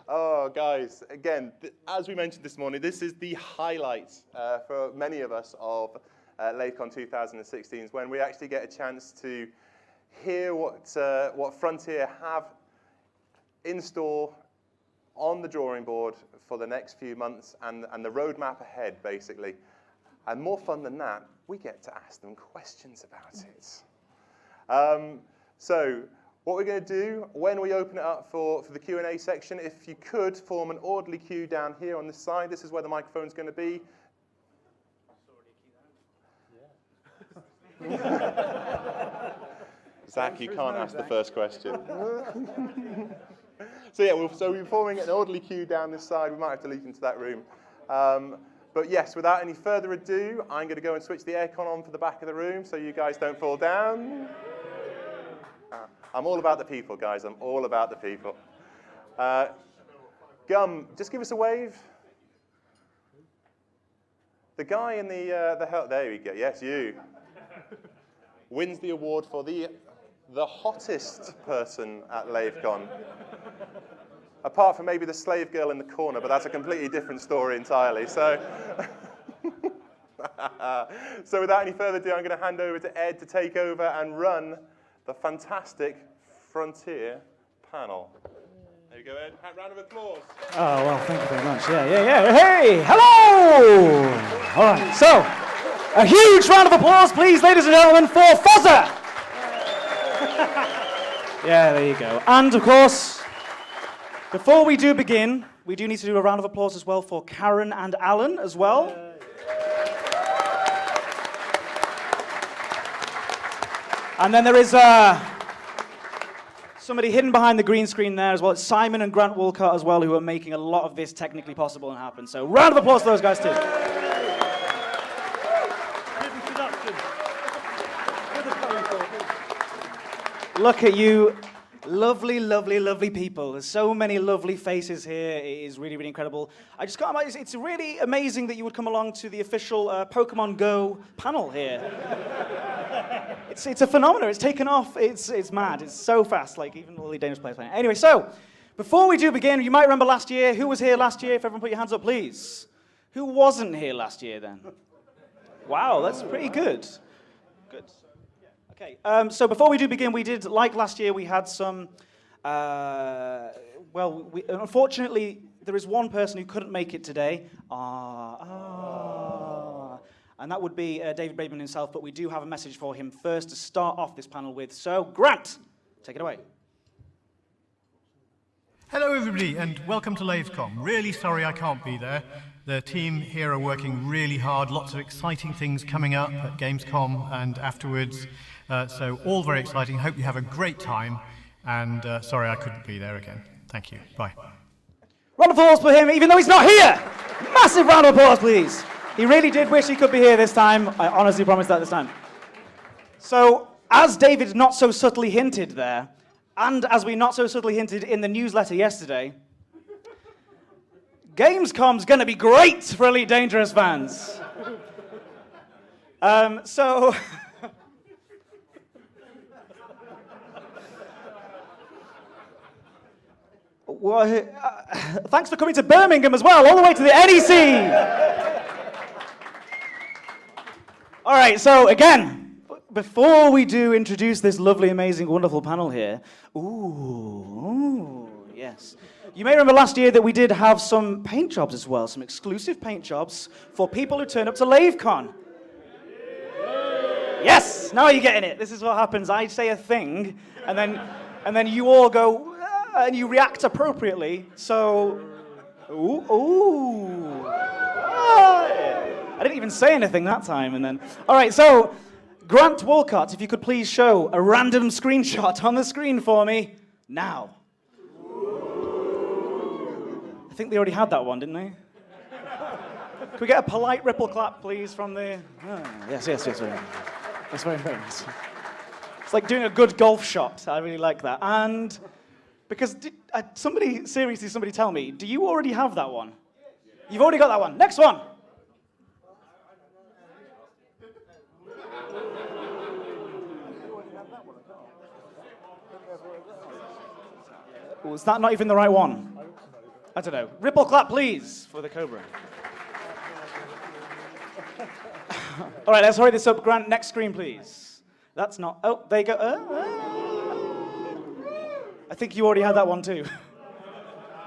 Oh, guys, again, as we mentioned this morning, this is the highlight for many of us of Lavecon 2016, when we actually get a chance to hear what Frontier have in store on the drawing board for the next few months and the roadmap ahead, basically. And more fun than that, we get to ask them questions about it. So what we're going to do when we open it up for the Q&A section, if you could form an orderly queue down here on this side, this is where the microphone's going to be. Zach, you can't ask the first question. So yeah, we're forming an orderly queue down this side. We might have to leak into that room. But yes, without any further ado, I'm going to go and switch the aircon on for the back of the room so you guys don't fall down. I'm all about the people, guys. I'm all about the people. Gum, just give us a wave. The guy in the help, there we go. Yes, you. Wins the award for the hottest person at Lavecon. Apart from maybe the slave girl in the corner, but that's a completely different story entirely. So, so without any further ado, I'm going to hand over to Ed to take over and run the fantastic Frontier panel. There you go, Ed. Round of applause. Oh, well, thank you very much. Yeah. Hey, hello! All right, so, a huge round of applause, please, ladies and gentlemen, for Fozza! Yeah, there you go. And, of course, before we do begin, we do need to do a round of applause as well for Karen and Alan as well. And then there is somebody hidden behind the green screen there as well. It's Simon and Grant Woolcott as well, who are making a lot of this technically possible and happen. So round of applause for those guys too. Look at you. Lovely, lovely, lovely people. There's so many lovely faces here. It is really, really incredible. I just can't imagine. It's really amazing that you would come along to the official Pokemon Go panel here. It's a phenomenon. It's taken off. It's mad. It's so fast. Like even all the dangerous players playing. Anyway, so before we do begin, you might remember last year. Who was here last year? If everyone put your hands up, please. Who wasn't here last year then? Wow, that's pretty good. Good. Okay, so before we do begin, we did, like last year, we had some, unfortunately, there is one person who couldn't make it today. And that would be David Braidman himself, but we do have a message for him first to start off this panel with. So, Grant, take it away. Hello, everybody, and welcome to Lavecon. Really sorry I can't be there. The team here are working really hard. Lots of exciting things coming up at Gamescom and afterwards. So all very exciting. Hope you have a great time. And sorry I couldn't be there again. Thank you. Bye. Round of applause for him, even though he's not here. Massive round of applause, please. He really did wish he could be here this time. I honestly promise that this time. So, as David not so subtly hinted there, and as we not so subtly hinted in the newsletter yesterday, Gamescom's going to be great for Elite Dangerous fans. Thanks for coming to Birmingham as well, all the way to the NEC. All right, so again, before we do introduce this lovely, amazing, wonderful panel here, yes. You may remember last year that we did have some paint jobs as well, some exclusive paint jobs for people who turn up to Lavecon. Yes, now you're getting it. This is what happens. I say a thing, and then you all go, and you react appropriately. So, I didn't even say anything that time, and then. All right, so Grant Woolcott, if you could please show a random screenshot on the screen for me now. I think they already had that one, didn't they? Can we get a polite ripple clap, please, from the... Yes, very nice. That's very nice. It's like doing a good golf shot. I really like that. And because somebody tell me, do you already have that one? You've already got that one. Next one. Was that not even the right one? I don't know. Ripple clap, please, for the Cobra. All right, let's hurry this up. Grant, next screen, please. That's not... Oh, there you go. I think you already had that one, too.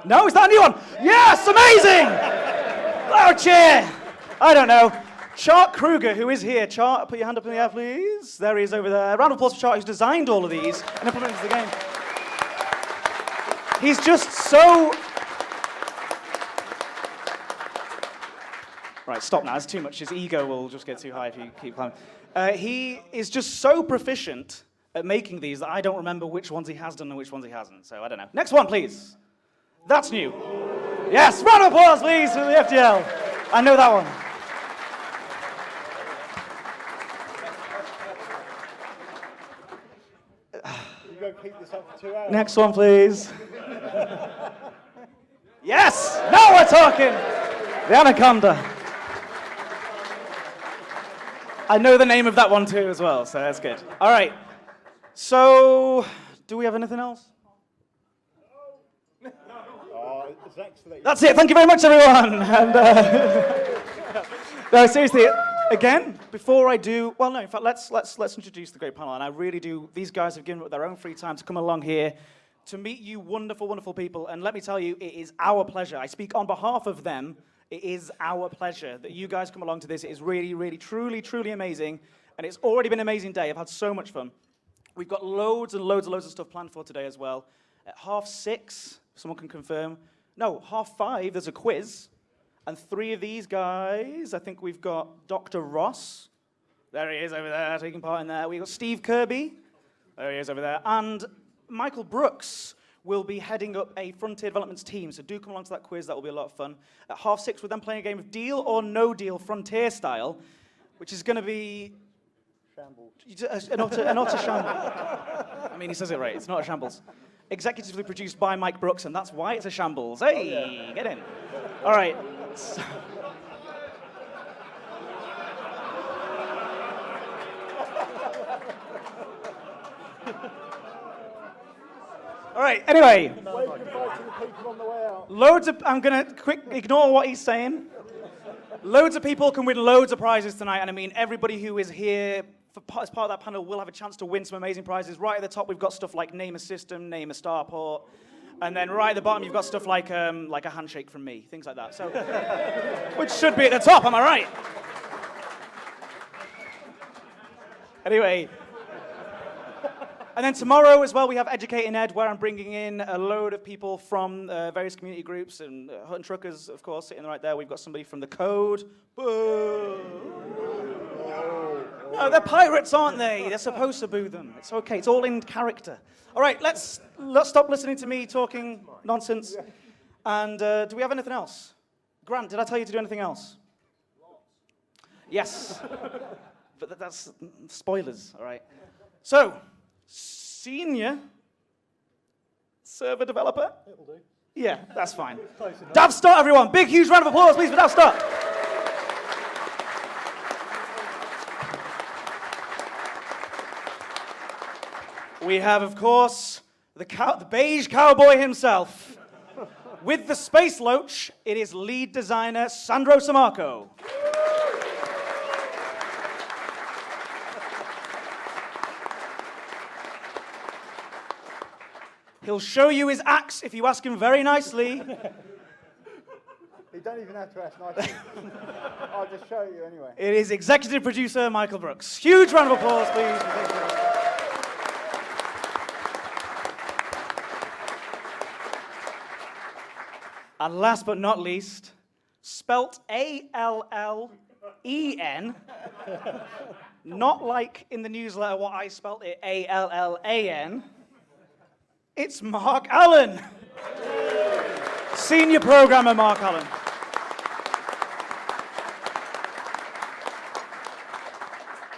No, is that a new one? Yes, amazing! Loud cheer! I don't know. Chart Kruger, who is here. Chart, put your hand up in the air, please. There he is over there. Round of applause for Chart, who's designed all of these and implemented the game. He's just so... Right, stop now. That's too much. His ego will just get too high if you keep climbing. He is just so proficient at making these that I don't remember which ones he has done and which ones he hasn't. So I don't know. Next one, please. That's new. Yes, round of applause, please, for the FTL. I know that one. You go keep this up for 2 hours. Next one, please. Yes! Now we're talking! The Anaconda. I know the name of that one too as well, so that's good. All right. So, do we have anything else? Oh, it's excellent. That's it. Thank you very much, everyone. And no, seriously, again, before I do, well, no, in fact, let's introduce the great panel. And I really do. These guys have given up their own free time to come along here to meet you wonderful, wonderful people. And let me tell you, it is our pleasure. I speak on behalf of them. It is our pleasure that you guys come along to this. It is really, really, truly, truly amazing. And it's already been an amazing day. I've had so much fun. We've got loads and loads and loads of stuff planned for today as well. At 6:30, someone can confirm. No, 5:30, there's a quiz. And 3 of these guys, I think we've got Dr. Ross. There he is over there, taking part in there. We've got Steve Kirby. There he is over there. And Michael Brooks will be heading up a Frontier Developments team. So do come along to that quiz. That will be a lot of fun. At 6:30, we're then playing a game of Deal or No Deal Frontier style, which is going to be... Shambles. An utter shambles. I mean, he says it right. It's not a shambles. Executively produced by Mike Brooks, and that's why it's a shambles. Hey, get in. All right. So. All right, anyway. Wave goodbye to the people on the way out. I'm going to ignore what he's saying. Loads of people can win loads of prizes tonight, and I mean, everybody who is here as part of that panel will have a chance to win some amazing prizes. Right at the top, we've got stuff like name a system, name a starport, and then right at the bottom, you've got stuff like a handshake from me, things like that. So, which should be at the top, am I right? Anyway. And then tomorrow as well, we have Educating Ed, where I'm bringing in a load of people from various community groups, and Hunt Truckers, of course, sitting right there. We've got somebody from the Code. Boo! No, they're pirates, aren't they? They're supposed to boo them. It's okay. It's all in character. All right, let's stop listening to me talking nonsense. And do we have anything else? Grant, did I tell you to do anything else? Yes. But that's spoilers, all right. So... Senior server developer? It'll do. Yeah, that's fine. Close enough. Dav Stott, everyone. Big, huge round of applause, please, for Dav Stott. We have, of course, the beige cowboy himself. With the space loach, it is lead designer Sandro Samarco. He'll show you his axe if you ask him very nicely. You don't even have to ask nicely. I'll just show you anyway. It is executive producer Michael Brooks. Huge round of applause, please. And last but not least, spelt A-L-L-E-N, not like in the newsletter what I spelt it, A-L-L-A-N. It's Mark Allen. Senior programmer Mark Allen.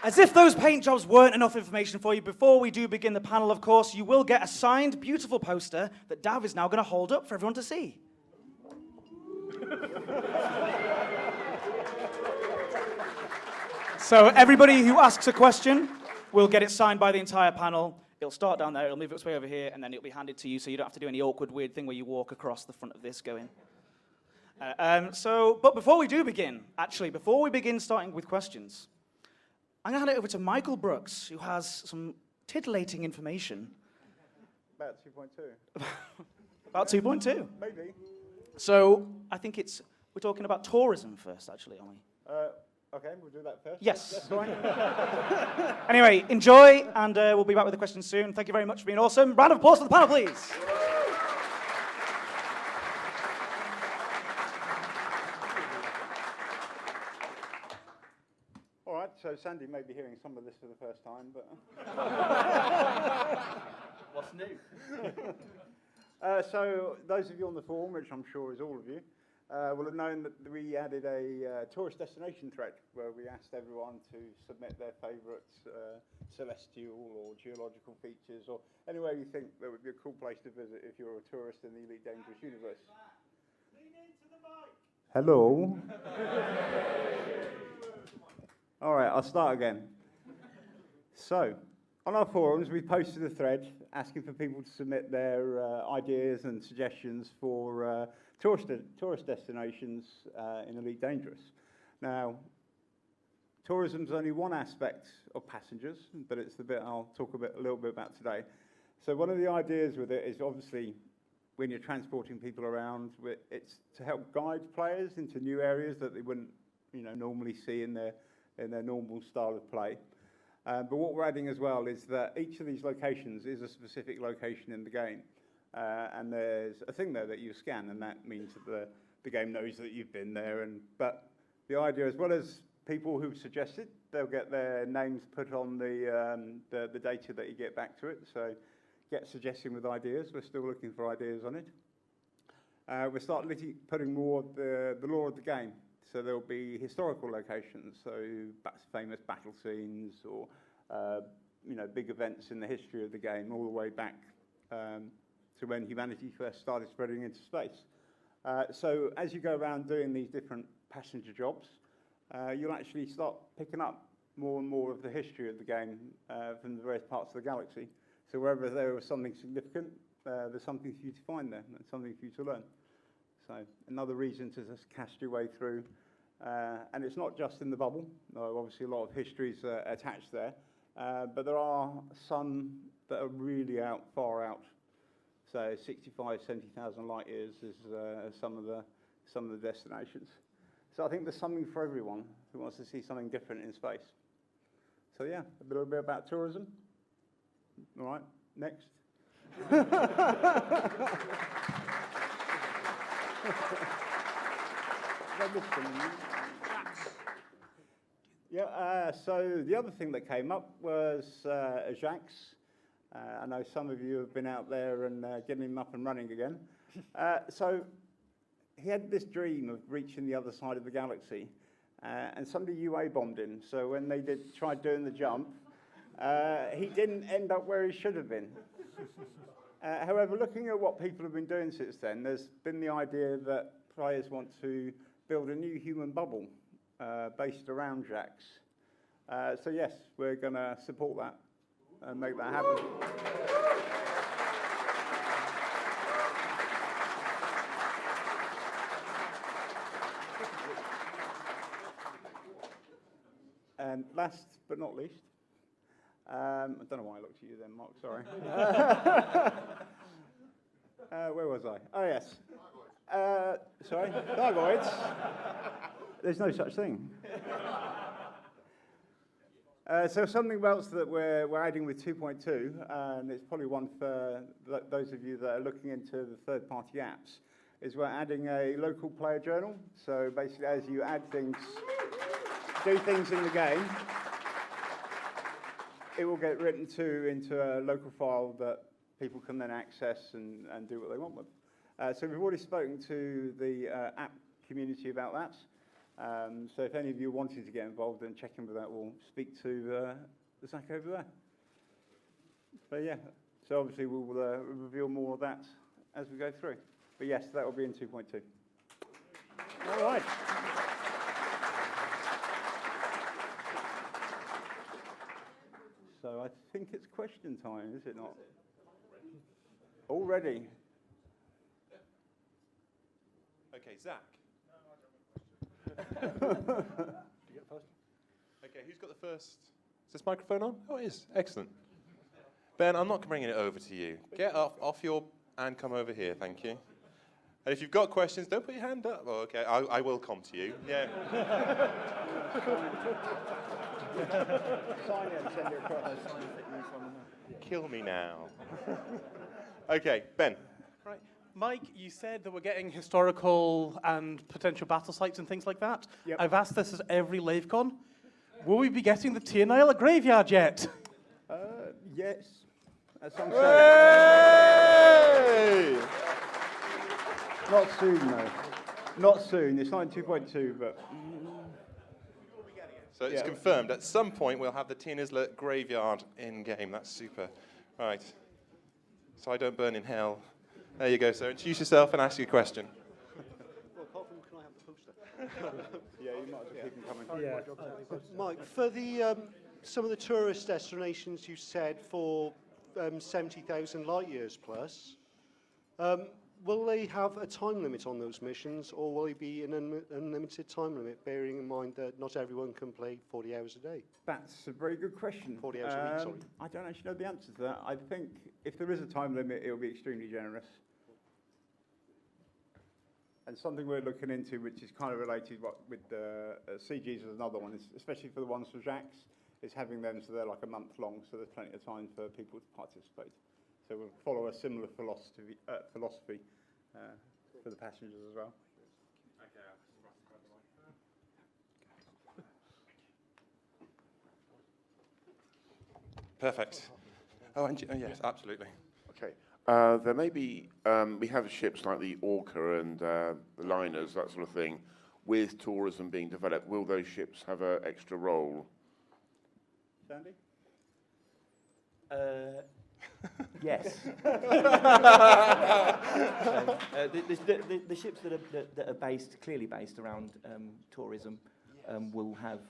As if those paint jobs weren't enough information for you, before we do begin the panel, of course, you will get a signed, beautiful poster that Dav is now going to hold up for everyone to see. So everybody who asks a question will get it signed by the entire panel. It'll start down there, it'll move its way over here, and then it'll be handed to you, so you don't have to do any awkward, weird thing where you walk across the front of this going. But before we do begin, before we begin starting with questions, I'm going to hand it over to Michael Brooks, who has some titillating information. About 2.2. About 2.2. Maybe. So I think we're talking about tourism first, actually, aren't we? Okay, we'll do that first. Yes. That's fine. Anyway, enjoy, and we'll be back with the questions soon. Thank you very much for being awesome. Round of applause for the panel, please. All right, so Sandy may be hearing some of this for the first time, but... What's new? So those of you on the forum, which I'm sure is all of you, will have known that we added a tourist destination thread where we asked everyone to submit their favourite celestial or geological features or anywhere you think that would be a cool place to visit if you're a tourist in the Elite Dangerous universe. Lean into the mic. Hello. All right, I'll start again. So, on our forums, we posted a thread asking for people to submit their ideas and suggestions for tourist destinations in Elite Dangerous. Now, tourism's only one aspect of passengers, but it's the bit I'll talk a little bit about today. So one of the ideas with it is obviously when you're transporting people around, it's to help guide players into new areas that they wouldn't, normally see in their normal style of play. But what we're adding as well is that each of these locations is a specific location in the game. And there's a thing there that you scan, and that means that the game knows that you've been there. But the idea, as well as people who've suggested, they'll get their names put on the data that you get back to it. So get suggesting with ideas. We're still looking for ideas on it. We'll start putting more of the lore of the game. So there'll be historical locations, so famous battle scenes or big events in the history of the game, all the way back to when humanity first started spreading into space. So as you go around doing these different passenger jobs, you'll actually start picking up more and more of the history of the game from the various parts of the galaxy. So wherever there was something significant, there's something for you to find there, and something for you to learn. So another reason to just cast your way through. And it's not just in the bubble. Obviously a lot of history's attached there. But there are some that are really far out. So 65, 70,000 light years is some of the destinations. So I think there's something for everyone who wants to see something different in space. So yeah, a little bit about tourism. All right, next. Yeah, so the other thing that came up was Jacques. I know some of you have been out there and getting him up and running again. So he had this dream of reaching the other side of the galaxy, and somebody UA bombed him. So when they tried doing the jump, he didn't end up where he should have been. However, looking at what people have been doing since then, there's been the idea that players want to build a new human bubble based around Jacques. So yes, we're going to support that and make that happen. And last but not least, I don't know why I looked at you then, Mark, sorry. Where was I? Oh, yes. Sorry, Gargoyles. There's no such thing. So something else that we're adding with 2.2, and it's probably one for those of you that are looking into the third-party apps, is we're adding a local player journal. So basically, as you add things, do things in the game, it will get written into a local file that people can then access and do what they want with. So we've already spoken to the app community about that. So if any of you wanted to get involved and check in with that, we'll speak to Zach over there. But yeah, so obviously we'll reveal more of that as we go through. But yes, that will be in 2.2. All right. So I I think it's question time, is it not? Already. Okay, Zach. Okay, who's got the first? Is this microphone on? Oh, it is. Excellent. Ben, I'm not bringing it over to you. Get off your and come over here, thank you. And if you've got questions, don't put your hand up. Oh, okay, I will come to you. Yeah. Sign it and send it across. Kill me now. Okay, Ben. Right. Mike, you said that we're getting historical and potential battle sites and things like that. Yep. I've asked this at every Lavecon. Will we be getting the Tierney graveyard yet? Yes, at some stage. Hey! Not soon, though. Not soon. It's not in 2.2, but So it's Yeah. confirmed. At some point, we'll have the Tierney graveyard in game. That's super. Right. So I don't burn in hell. There you go. So introduce yourself and ask your question. Well, apart from, can I have the poster? yeah, you might as well keep them coming. Yeah. Mike, for the some of the tourist destinations you said for 70,000 light years plus, will they have a time limit on those missions, or will it be an unlimited time limit, bearing in mind that not everyone can play 40 hours a day? That's a very good question. 40 hours a week, sorry. I don't actually know the answer to that. I think if there is a time limit, it'll be extremely generous. And something we're looking into, which is kind of related with CGs is another one, especially for the ones for Jacques, is having them so they're like a month long, so there's plenty of time for people to participate. So we'll follow a similar philosophy for the passengers as well. Perfect. Oh, and yes, absolutely. Okay. There may be, we have ships like the Orca and the liners, that sort of thing, with tourism being developed. Will those ships have an extra role? Sandy? Yes. The ships that are clearly based around tourism will have,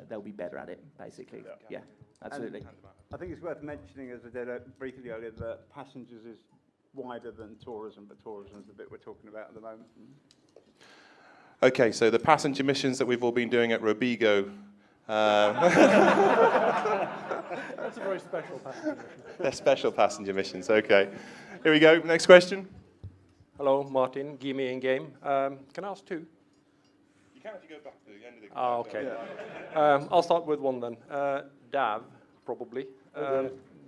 they'll be better at it, basically. Yeah, absolutely. And I think it's worth mentioning, as I did briefly earlier, that passengers is wider than tourism, but tourism is the bit we're talking about at the moment. Okay, so the passenger missions that we've all been doing at Robigo. That's a very special passenger mission. They're special passenger missions. Okay. Here we go. Next question. Hello, Martin, Gimme in Game. Can I ask two? You can if you go back to the end of the Okay. I'll start with one then. Dav, probably.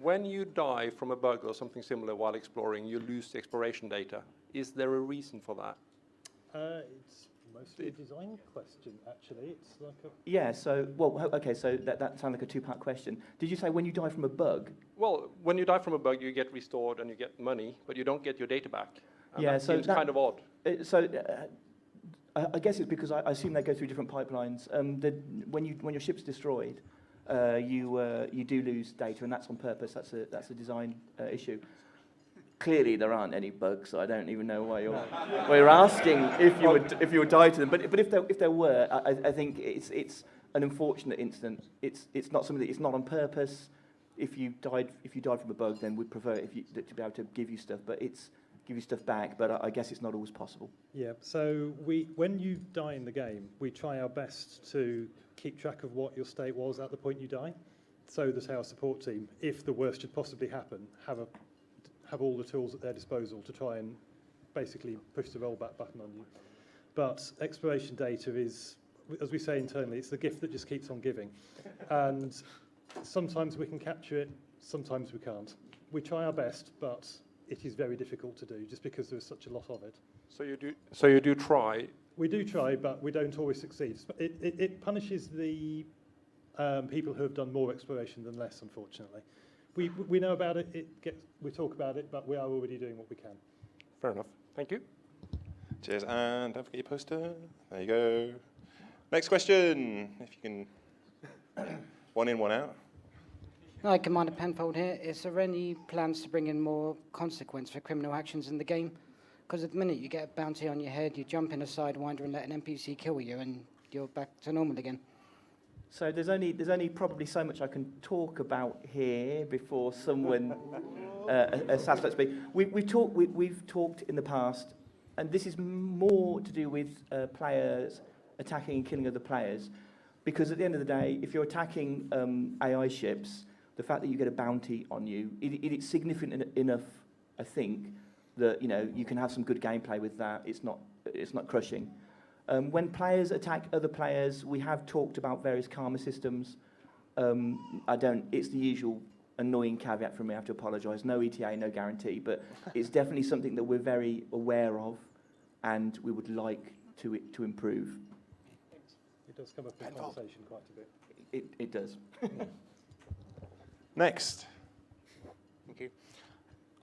When you die from a bug or something similar while exploring, you lose the exploration data. Is there a reason for that? It's mostly a design question, actually. It's like a... Yeah, so, well, okay, so that sounds like a two-part question. Did you say when you die from a bug? Well, when you die from a bug, you get restored and you get money, but you don't get your data back. And Yeah, that so seems that- kind of odd. I guess it's because I assume they go through different pipelines. When your ship's destroyed, you do lose data, and that's on purpose. That's a design issue. Clearly, there aren't any bugs, so I don't even know why you're asking if you would die to them. But if there were, I think it's an unfortunate incident. It's not something that it's not on purpose. If you died from a bug, then we'd prefer to be able to give you stuff, but give you stuff back. But I guess it's not always possible. Yeah, so when you die in the game, we try our best to keep track of what your state was at the point you die, so that our support team, if the worst should possibly happen, have all the tools at their disposal to try and basically push the rollback button on you. But exploration data is, as we say internally, it's the gift that just keeps on giving. And sometimes we can capture it, sometimes we can't. We try our best, but it is very difficult to do just because there is such a lot of it. So you do try. We do try, but we don't always succeed. It punishes the people who have done more exploration than less, unfortunately. We know about it, we talk about it, but we are already doing what we can. Fair enough. Thank you. Cheers, and don't forget your poster. There you go. Next question, if you can. One in, one out. Hi, Commander Penfold here. Is there any plans to bring in more consequence for criminal actions in the game? Because at the minute you get a bounty on your head, you jump in a sidewinder and let an NPC kill you, and you're back to normal again. So there's only probably so much I can talk about here before someone starts to speak. We've talked in the past, and this is more to do with players attacking and killing other players, because at the end of the day, if you're attacking AI ships, the fact that you get a bounty on you, it's significant enough, I think, that you can have some good gameplay with that. It's not crushing. When players attack other players, we have talked about various karma systems. It's the usual annoying caveat from me. I have to apologise. No ETA, no guarantee, but it's definitely something that we're very aware of, and we would like to improve. It does come up in conversation quite a bit. It does. Next. Thank you.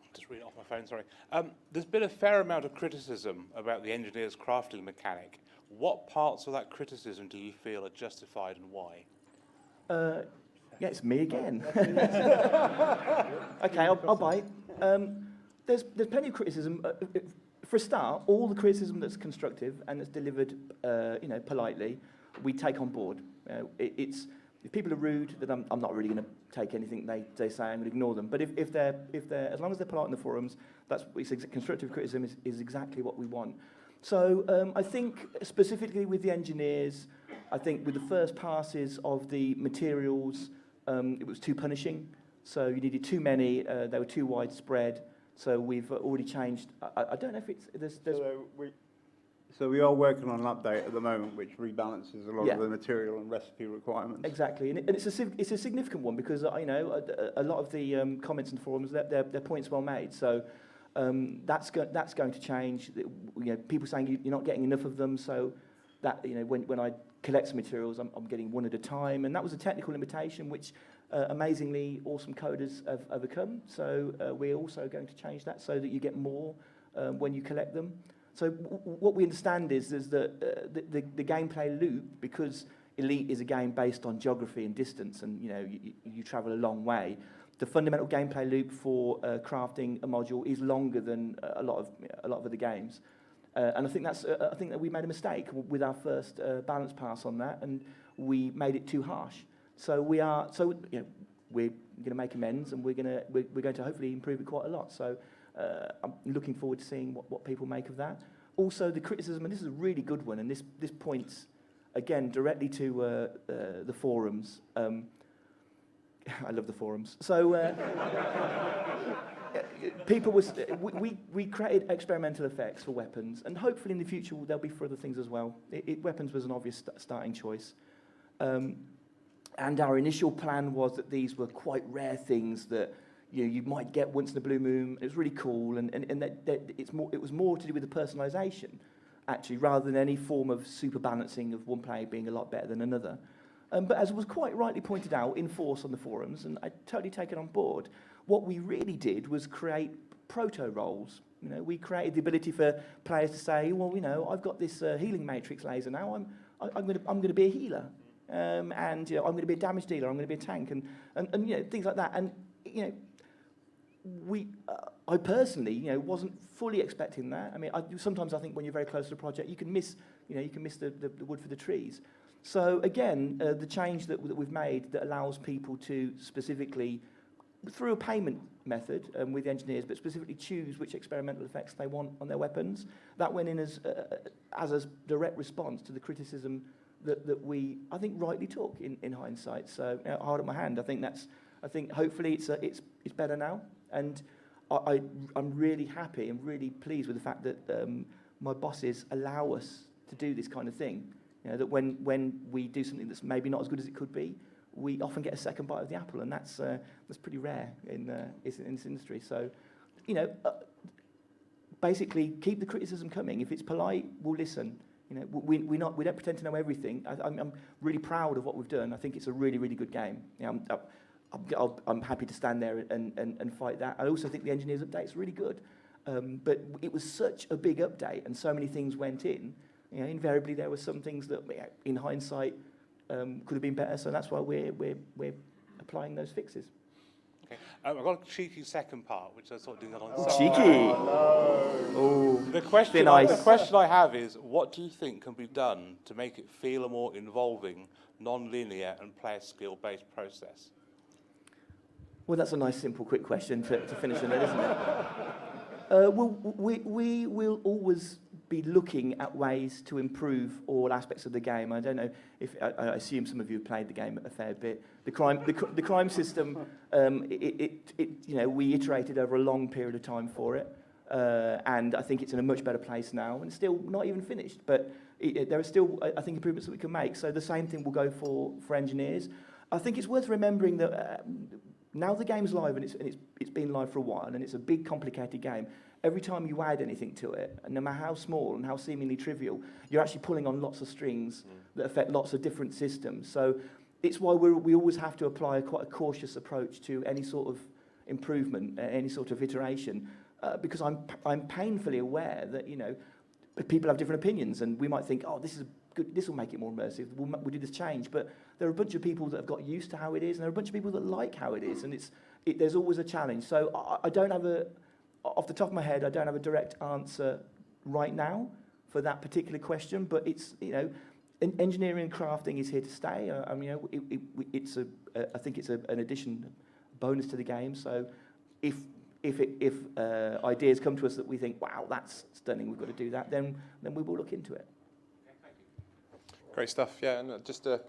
I'll just read it off my phone, sorry. There's been a fair amount of criticism about the engineer's crafting mechanic. What parts of that criticism do you feel are justified and why? Yeah, it's me again. Okay, I'll bite. There's plenty of criticism. For a start, all the criticism that's constructive and that's delivered, politely, we take on board. If people are rude, then I'm not really going to take anything they say. I'm going to ignore them. But if they're as long as they're polite in the forums, constructive criticism is exactly what we want. So I think specifically with the engineers, I think with the first passes of the materials, it was too punishing. So you needed too many. They were too widespread. So we've already changed. I don't know if there's So we are working on an update at the moment which rebalances a lot of the material and recipe requirements. Exactly, and it's a significant one because a lot of the comments in the forums, they're points well made. So that's going to change. People saying you're not getting enough of them. So that when I collect some materials, I'm getting one at a time, and that was a technical limitation which amazingly awesome coders have overcome. So we're also going to change that so that you get more when you collect them. So what we understand is that the gameplay loop, because Elite is a game based on geography and distance, and you travel a long way. The fundamental gameplay loop for crafting a module is longer than a lot of other games, and I think that we made a mistake with our first balance pass on that, and we made it too harsh. So we're going to make amends, and we're going to hopefully improve it quite a lot. So. I'm looking forward to seeing what people make of that. Also, the criticism, and this is a really good one, and this points, again, directly to the forums. I love the forums. So, we created experimental effects for weapons, and hopefully in the future there'll be for other things as well. Weapons was an obvious starting choice. And our initial plan was that these were quite rare things that you might get once in a blue moon. It was really cool, and it was more to do with the personalisation, actually, rather than any form of super balancing of one player being a lot better than another. But as was quite rightly pointed out in force on the forums, and I totally take it on board, what we really did was create proto roles. We created the ability for players to say, well, I've got this healing matrix laser now. I'm going to be a healer, and I'm going to be a damage dealer. I'm going to be a tank, and things like that. And I personally, wasn't fully expecting that. I mean, sometimes I think when you're very close to the project, you can miss the wood for the trees. So again, the change that we've made that allows people to specifically, through a payment method with the engineers, but specifically choose which experimental effects they want on their weapons, that went in as a direct response to the criticism that we, I think, rightly took in hindsight. So I hold up my hand. I think hopefully it's better now. And I'm really happy and really pleased with the fact that my bosses allow us to do this kind of thing. That when we do something that's maybe not as good as it could be, we often get a second bite of the apple, and that's pretty rare in this industry. So, basically keep the criticism coming. If it's polite, we'll listen. We don't pretend to know everything. I'm really proud of what we've done. I think it's a really, really good game. I'm happy to stand there and fight that. I also think the engineers update is really good, but it was such a big update and so many things went in. Invariably there were some things that, in hindsight, could have been better. So that's why we're applying those fixes. Okay. I've got a cheeky second part, which I sort of doing that on the side. Cheeky. Oh, The question, the question I have is, what do you think can be done to make it feel a more involving, non-linear and player skill-based process? Well, that's a nice, simple, quick question to finish on it, isn't it? Well, we will always be looking at ways to improve all aspects of the game. I don't know if I assume some of you have played the game a fair bit. The crime system, we iterated over a long period of time for it, and I think it's in a much better place now, and it's still not even finished. But there are still, I think, improvements that we can make. So the same thing will go for engineers. I think it's worth remembering that. Now the game's live, and it's been live for a while, and it's a big, complicated game. Every time you add anything to it, and no matter how small and how seemingly trivial, you're actually pulling on lots of strings that affect lots of different systems. So it's why we always have to apply quite a cautious approach to any sort of improvement, any sort of iteration, because I'm painfully aware that people have different opinions, and we might think, oh, this is good, this will make it more immersive, we'll do this change, but there are a bunch of people that have got used to how it is, and there are a bunch of people that like how it is, and there's always a challenge. So I don't have off the top of my head, I don't have a direct answer right now for that particular question, but it's, engineering and crafting is here to stay. I think it's an addition, bonus to the game, so if ideas come to us that we think, wow, that's stunning, we've got to do that, then we will look into it. Great stuff, yeah, and just to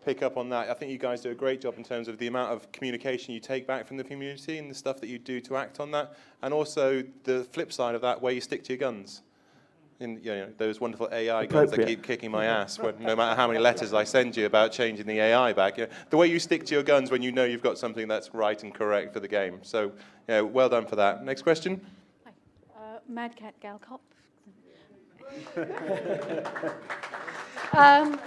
pick up on that, I think you guys do a great job in terms of the amount of communication you take back from the community and the stuff that you do to act on that, and also the flip side of that, where you stick to your guns. In those wonderful AI guns that keep kicking my ass, no matter how many letters I send you about changing the AI back. The way you stick to your guns when you know you've got something that's right and correct for the game. So, well done for that. Next question. Hi. Mad Cat Galcop.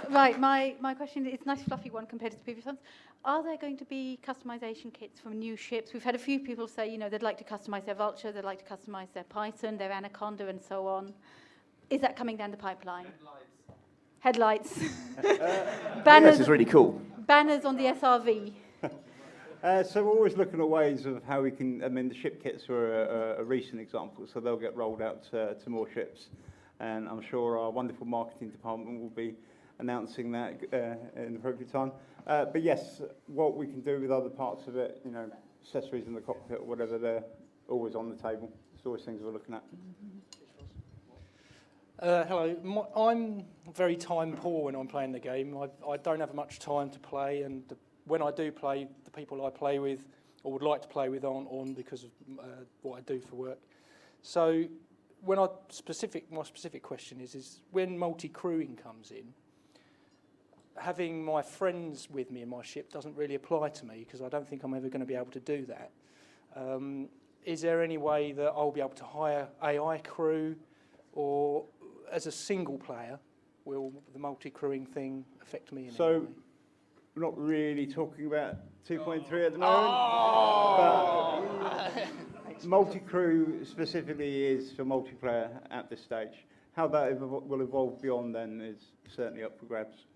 Right, my question is, it's a nice fluffy one compared to the previous ones. Are there going to be customization kits from new ships? We've had a few people say, they'd like to customize their Vulture, they'd like to customize their Python, their Anaconda, and so on. Is that coming down the pipeline? Headlights. Banners. This is really cool. Banners on the SRV. So we're always looking at ways of how we can, the ship kits are a recent example, so they'll get rolled out to more ships. And I'm sure our wonderful marketing department will be announcing that in the appropriate time. But yes, what we can do with other parts of it, accessories in the cockpit or whatever, they're always on the table. It's always things we're looking at. Hello, I'm very time poor when I'm playing the game. I don't have much time to play, and when I do play, the people I play with or would like to play with aren't on because of what I do for work. So my specific question is when multi-crewing comes in, having my friends with me in my ship doesn't really apply to me because I don't think I'm ever going to be able to do that. Is there any way that I'll be able to hire AI crew, or as a single player, will the multi-crewing thing affect me in any way? We're not really talking about 2.3 at the moment. But multi-crew specifically is for multiplayer at this stage. How that will evolve beyond then is certainly up for grabs.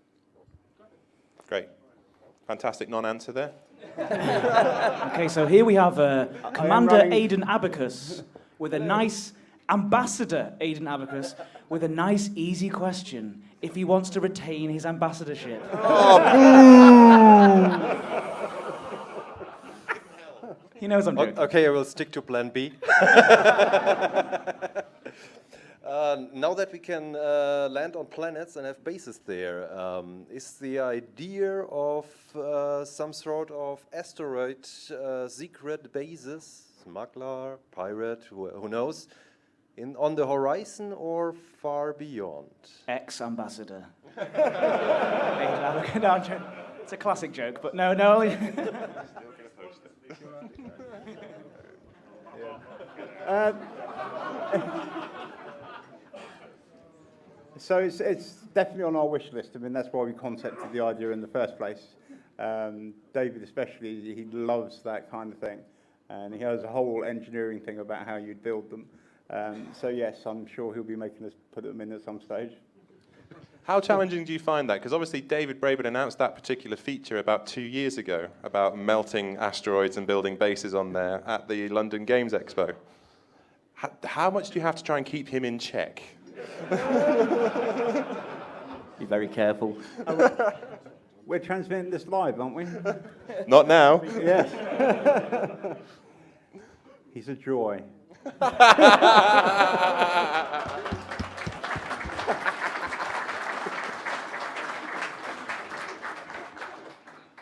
Great. Fantastic non-answer there. Okay, so here we have Commander Aidan Abacus with a nice Ambassador Aidan Abacus with a nice, easy question. If he wants to retain his ambassadorship. He knows I'm joking. Okay, I will stick to plan B. Now that we can land on planets and have bases there, is the idea of some sort of asteroid secret bases, smuggler, pirate, who knows, on the horizon or far beyond? Ex-ambassador. It's a classic joke, but no. So it's definitely on our wish list. That's why we concepted the idea in the first place. David especially, he loves that kind of thing. And he has a whole engineering thing about how you'd build them. So yes, I'm sure he'll be making us put them in at some stage. How challenging do you find that? Because obviously David Braben announced that particular feature about 2 years ago, about melting asteroids and building bases on there at the London Games Expo. How much do you have to try and keep him in check? Be very careful. We're transmitting this live, aren't we? Not now. Yes. He's a joy.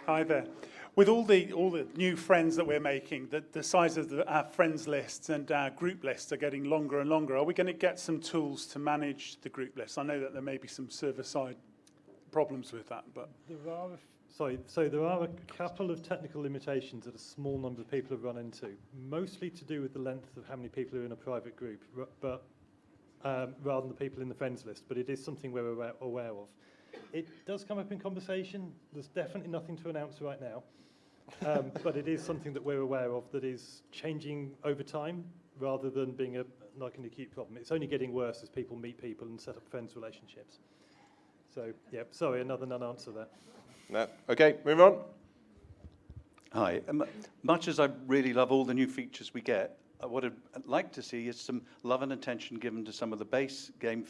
Hi there. With all the new friends that we're making, the size of our friends lists and our group lists are getting longer and longer. Are we going to get some tools to manage the group lists? I know that there may be some server-side problems with that, but There are a couple of technical limitations that a small number of people have run into, mostly to do with the length of how many people are in a private group, but rather than the people in the friends list. But it is something we're aware of. It does come up in conversation. There's definitely nothing to announce right now, but it is something that we're aware of that is changing over time rather than being like an acute problem. It's only getting worse as people meet people and set up friends relationships. So, yeah, sorry, another non-answer there. No. Okay, move on. Hi. Much as I really love all the new features we get, what I'd like to see is some love and attention given to some of the base game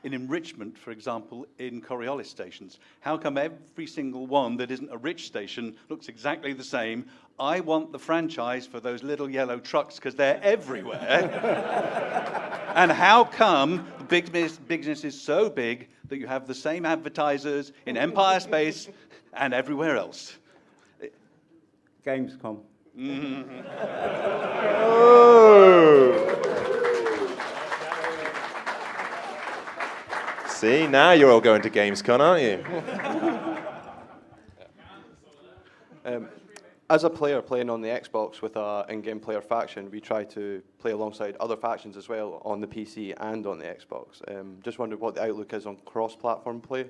in enrichment, for example, in Coriolis stations. How come every single one that isn't a rich station looks exactly the same? I want the franchise for those little yellow trucks because they're everywhere. And how come the business is so big that you have the same advertisers in Empire Space and everywhere else? Gamescom. See, now you're all going to Gamescon, aren't you? As a player playing on the Xbox with an in-game player faction, we try to play alongside other factions as well on the PC and on the Xbox. Just wondered what the outlook is on cross-platform play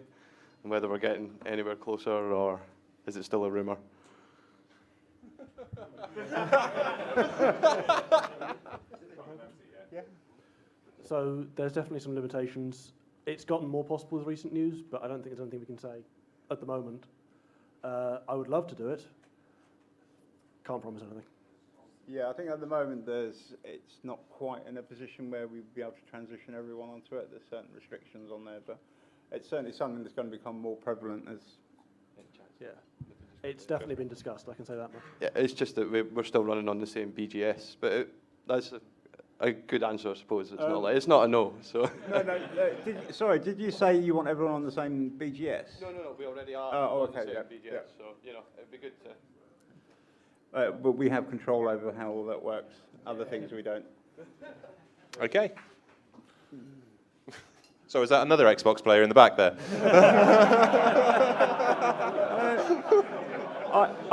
and whether we're getting anywhere closer or is it still a rumour? So there's definitely some limitations. It's gotten more possible with recent news, but I don't think there's anything we can say at the moment. I would love to do it. Can't promise anything. Yeah, I think at the moment it's not quite in a position where we'd be able to transition everyone onto it. There's certain restrictions on there, but it's certainly something that's going to become more prevalent as. Yeah, it's definitely been discussed. I can say that much. Yeah, it's just that we're still running on the same BGS, but that's a good answer, I suppose. It's not like it's not a no. So. No. Did you say you want everyone on the same BGS? No. We already are on the same yeah, BGS, yeah. so it'd be good to. But we have control over how all that works. Other things we don't. Okay. So is that another Xbox player in the back there?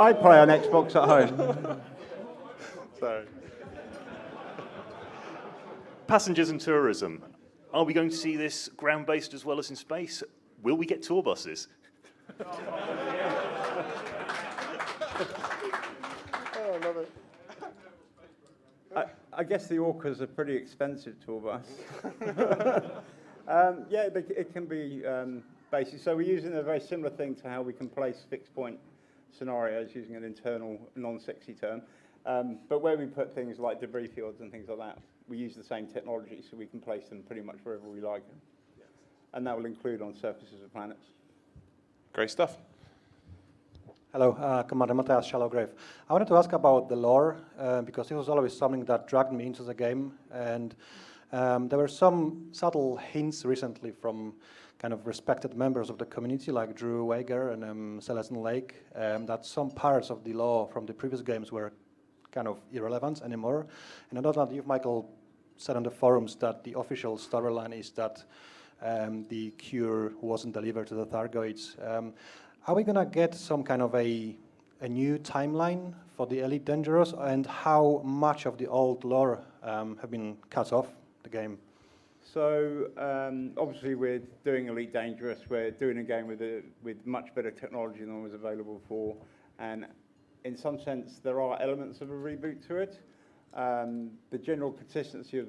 I play on Xbox at home. Sorry. Passengers and tourism. Are we going to see this ground-based as well as in space? Will we get tour buses? Oh, I love it. I guess the Orca's a pretty expensive tour bus. Yeah, it can be basic. So we're using a very similar thing to how we can place fixed point scenarios using an internal non-sexy term. But where we put things like debris fields and things like that, we use the same technology so we can place them pretty much wherever we like them. Yes. And that will include on surfaces of planets. Great stuff. Hello, Commander Matthias Shallowgrave. I wanted to ask about the lore, because it was always something that dragged me into the game, and there were some subtle hints recently from kind of respected members of the community, like Drew Wager and Celestin Lake, that some parts of the lore from the previous games were kind of irrelevant anymore. And I know that you, Michael, said on the forums that the official storyline is that the cure wasn't delivered to the Thargoids. Are we going to get some kind of a new timeline for the Elite Dangerous, and how much of the old lore have been cut off the game? So obviously we're doing Elite Dangerous. We're doing a game with much better technology than was available before, and in some sense there are elements of a reboot to it. The general consistency of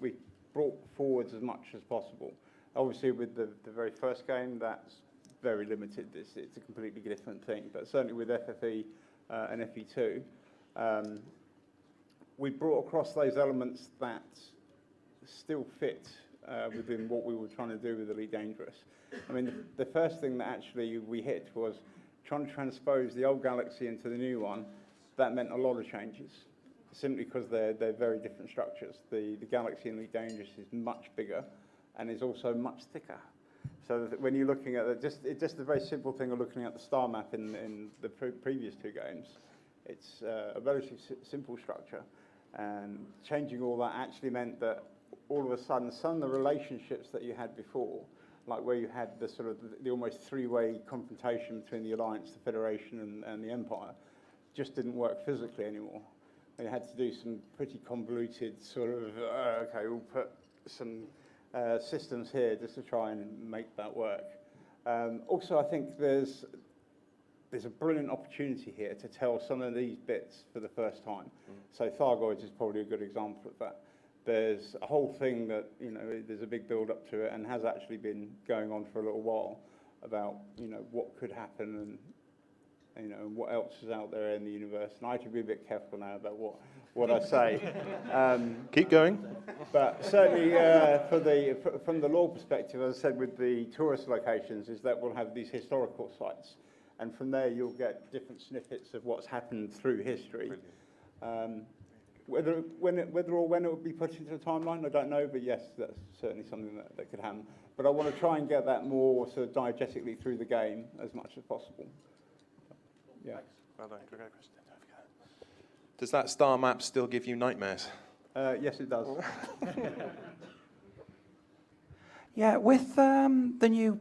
we brought forwards as much as possible. Obviously, with the very first game, that's very limited. It's a completely different thing. But certainly with FFE and FE2, we brought across those elements that still fit within what we were trying to do with Elite Dangerous. I mean, the first thing that actually we hit was trying to transpose the old Galaxy into the new one. That meant a lot of changes, simply because they're very different structures. The Galaxy in Elite Dangerous is much bigger and is also much thicker. So that when you're looking at it, just the very simple thing of looking at the star map in the previous two games, it's a relatively simple structure. And changing all that actually meant that all of a sudden, some of the relationships that you had before, like where you had the sort of the almost three-way confrontation between the Alliance, the Federation, and the Empire, just didn't work physically anymore. You had to do some pretty convoluted sort of, okay, we'll put some systems here just to try and make that work. Also, I think there's a brilliant opportunity here to tell some of these bits for the first time. So Thargoids is probably a good example of that. There's a whole thing that, you know, there's a big build-up to it and has actually been going on for a little while about, you know, what could happen and, you know, what else is out there in the universe. And I have to be a bit careful now about what I say. Keep going. But certainly from the lore perspective, as I said, with the tourist locations, is that we'll have these historical sites. And from there, you'll get different snippets of what's happened through history. Whether or when it will be put into the timeline, I don't know, but yes, that's certainly something that could happen. But I want to try and get that more sort of diegetically through the game as much as possible. Yeah. Well done. Great question. Does that star map still give you nightmares? Yes, it does. Yeah, with the new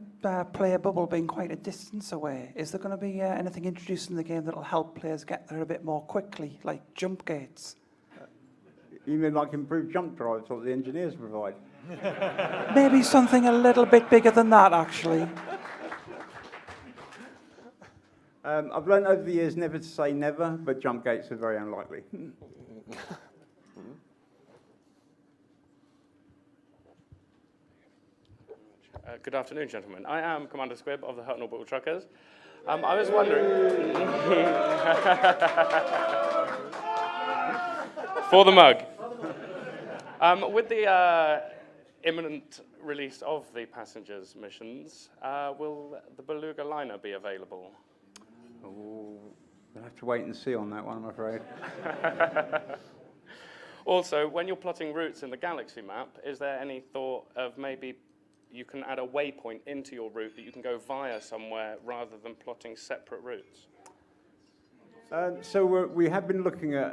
player bubble being quite a distance away, is there going to be anything introduced in the game that will help players get there a bit more quickly, like jump gates? You mean like improved jump drives what the engineers provide? Maybe something a little bit bigger than that, actually. I've learned over the years never to say never, but jump gates are very unlikely. Good afternoon, gentlemen. I am Commander Squibb of the Hutton Orbital Truckers. I was wondering... For the mug. With the imminent release of the passengers missions, will the Beluga liner be available? Oh, we'll have to wait and see on that one, I'm afraid. Also, when you're plotting routes in the Galaxy map, is there any thought of maybe you can add a waypoint into your route that you can go via somewhere rather than plotting separate routes? So we have been looking at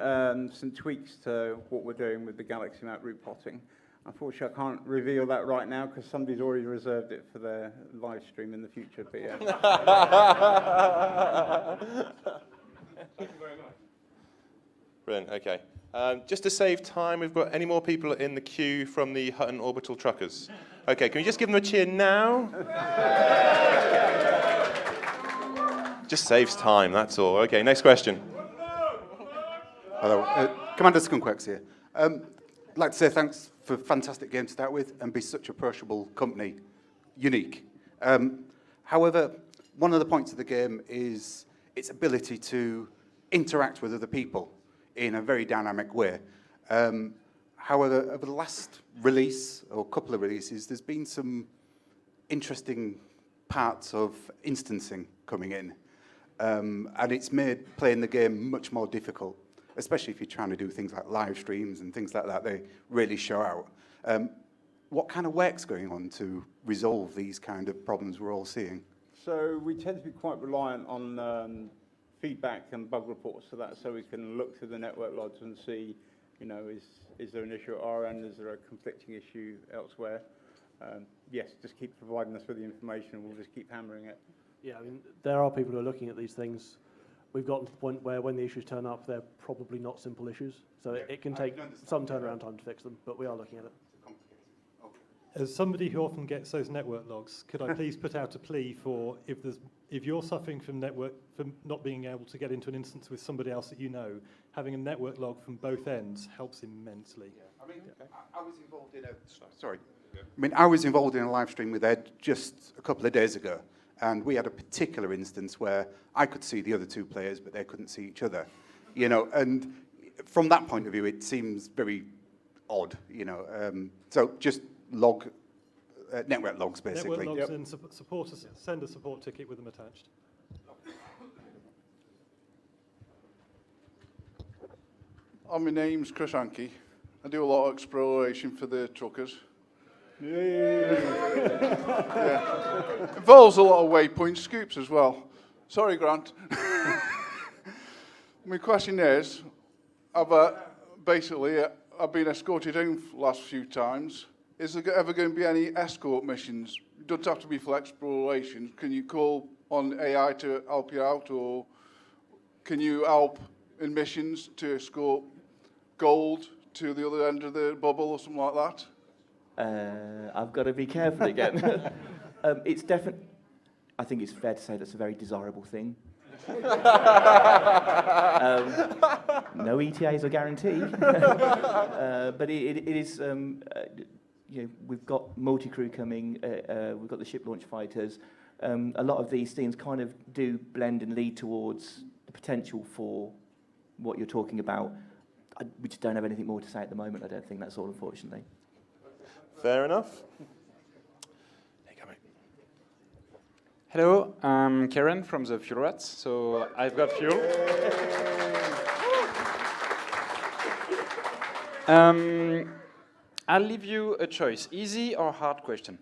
some tweaks to what we're doing with the Galaxy map route plotting. Unfortunately, I can't reveal that right now because somebody's already reserved it for their live stream in the future. But yeah. Thank you very much. Brilliant. Okay. Just to save time, we've got any more people in the queue from the Hutton Orbital Truckers? Okay, can we just give them a cheer now? Just saves time, that's all. Okay, next question. Hello, Commander Skunkworks here. I'd like to say thanks for a fantastic game to start with and be such a approachable company. Unique. However, one of the points of the game is its ability to interact with other people in a very dynamic way. However, over the last release, or couple of releases, there's been some interesting parts of instancing coming in. And it's made playing the game much more difficult, especially if you're trying to do things like live streams and things like that. They really show out. What kind of work's going on to resolve these kind of problems we're all seeing? So we tend to be quite reliant on feedback and bug reports for that, so we can look through the network logs and see, you know, is there an issue at our end? Is there a conflicting issue elsewhere? Yes, just keep providing us with the information and we'll just keep hammering it. Yeah, I mean, there are people who are looking at these things. We've gotten to the point where when the issues turn up, they're probably not simple issues. So it can take some turnaround time to fix them, but we are looking at it. As somebody who often gets those network logs, could I please put out a plea for if you're suffering from not being able to get into an instance with somebody else that you know, having a network log from both ends helps immensely. Yeah. I mean, I was involved in I mean, I was involved in a live stream with Ed just a couple of days ago, and we had a particular instance where I could see the other two players, but they couldn't see each other, you know, and from that point of view, it seems very odd, you know. So just network logs, basically. Network logs and send a support ticket with them attached. My name's Chris Hankey. I do a lot of exploration for the truckers. Yeah. Involves a lot of waypoint scoops as well. Sorry, Grant. My question is, I've been escorted home the last few times. Is there ever going to be any escort missions? It doesn't have to be for exploration. Can you call on AI to help you out, or can you help in missions to escort gold to the other end of the bubble or something like that? I've got to be careful again. It's definitely, I think it's fair to say that's a very desirable thing. No ETAs are guaranteed, but it is. You know, we've got multi-crew coming. We've got the ship launch fighters. A lot of these things kind of do blend and lead towards the potential for what you're talking about. We just don't have anything more to say at the moment. I don't think that's all, unfortunately. Fair enough. Hello, I'm Karen from the Fuel Rats. So I've got fuel. I'll leave you a choice, easy or hard question.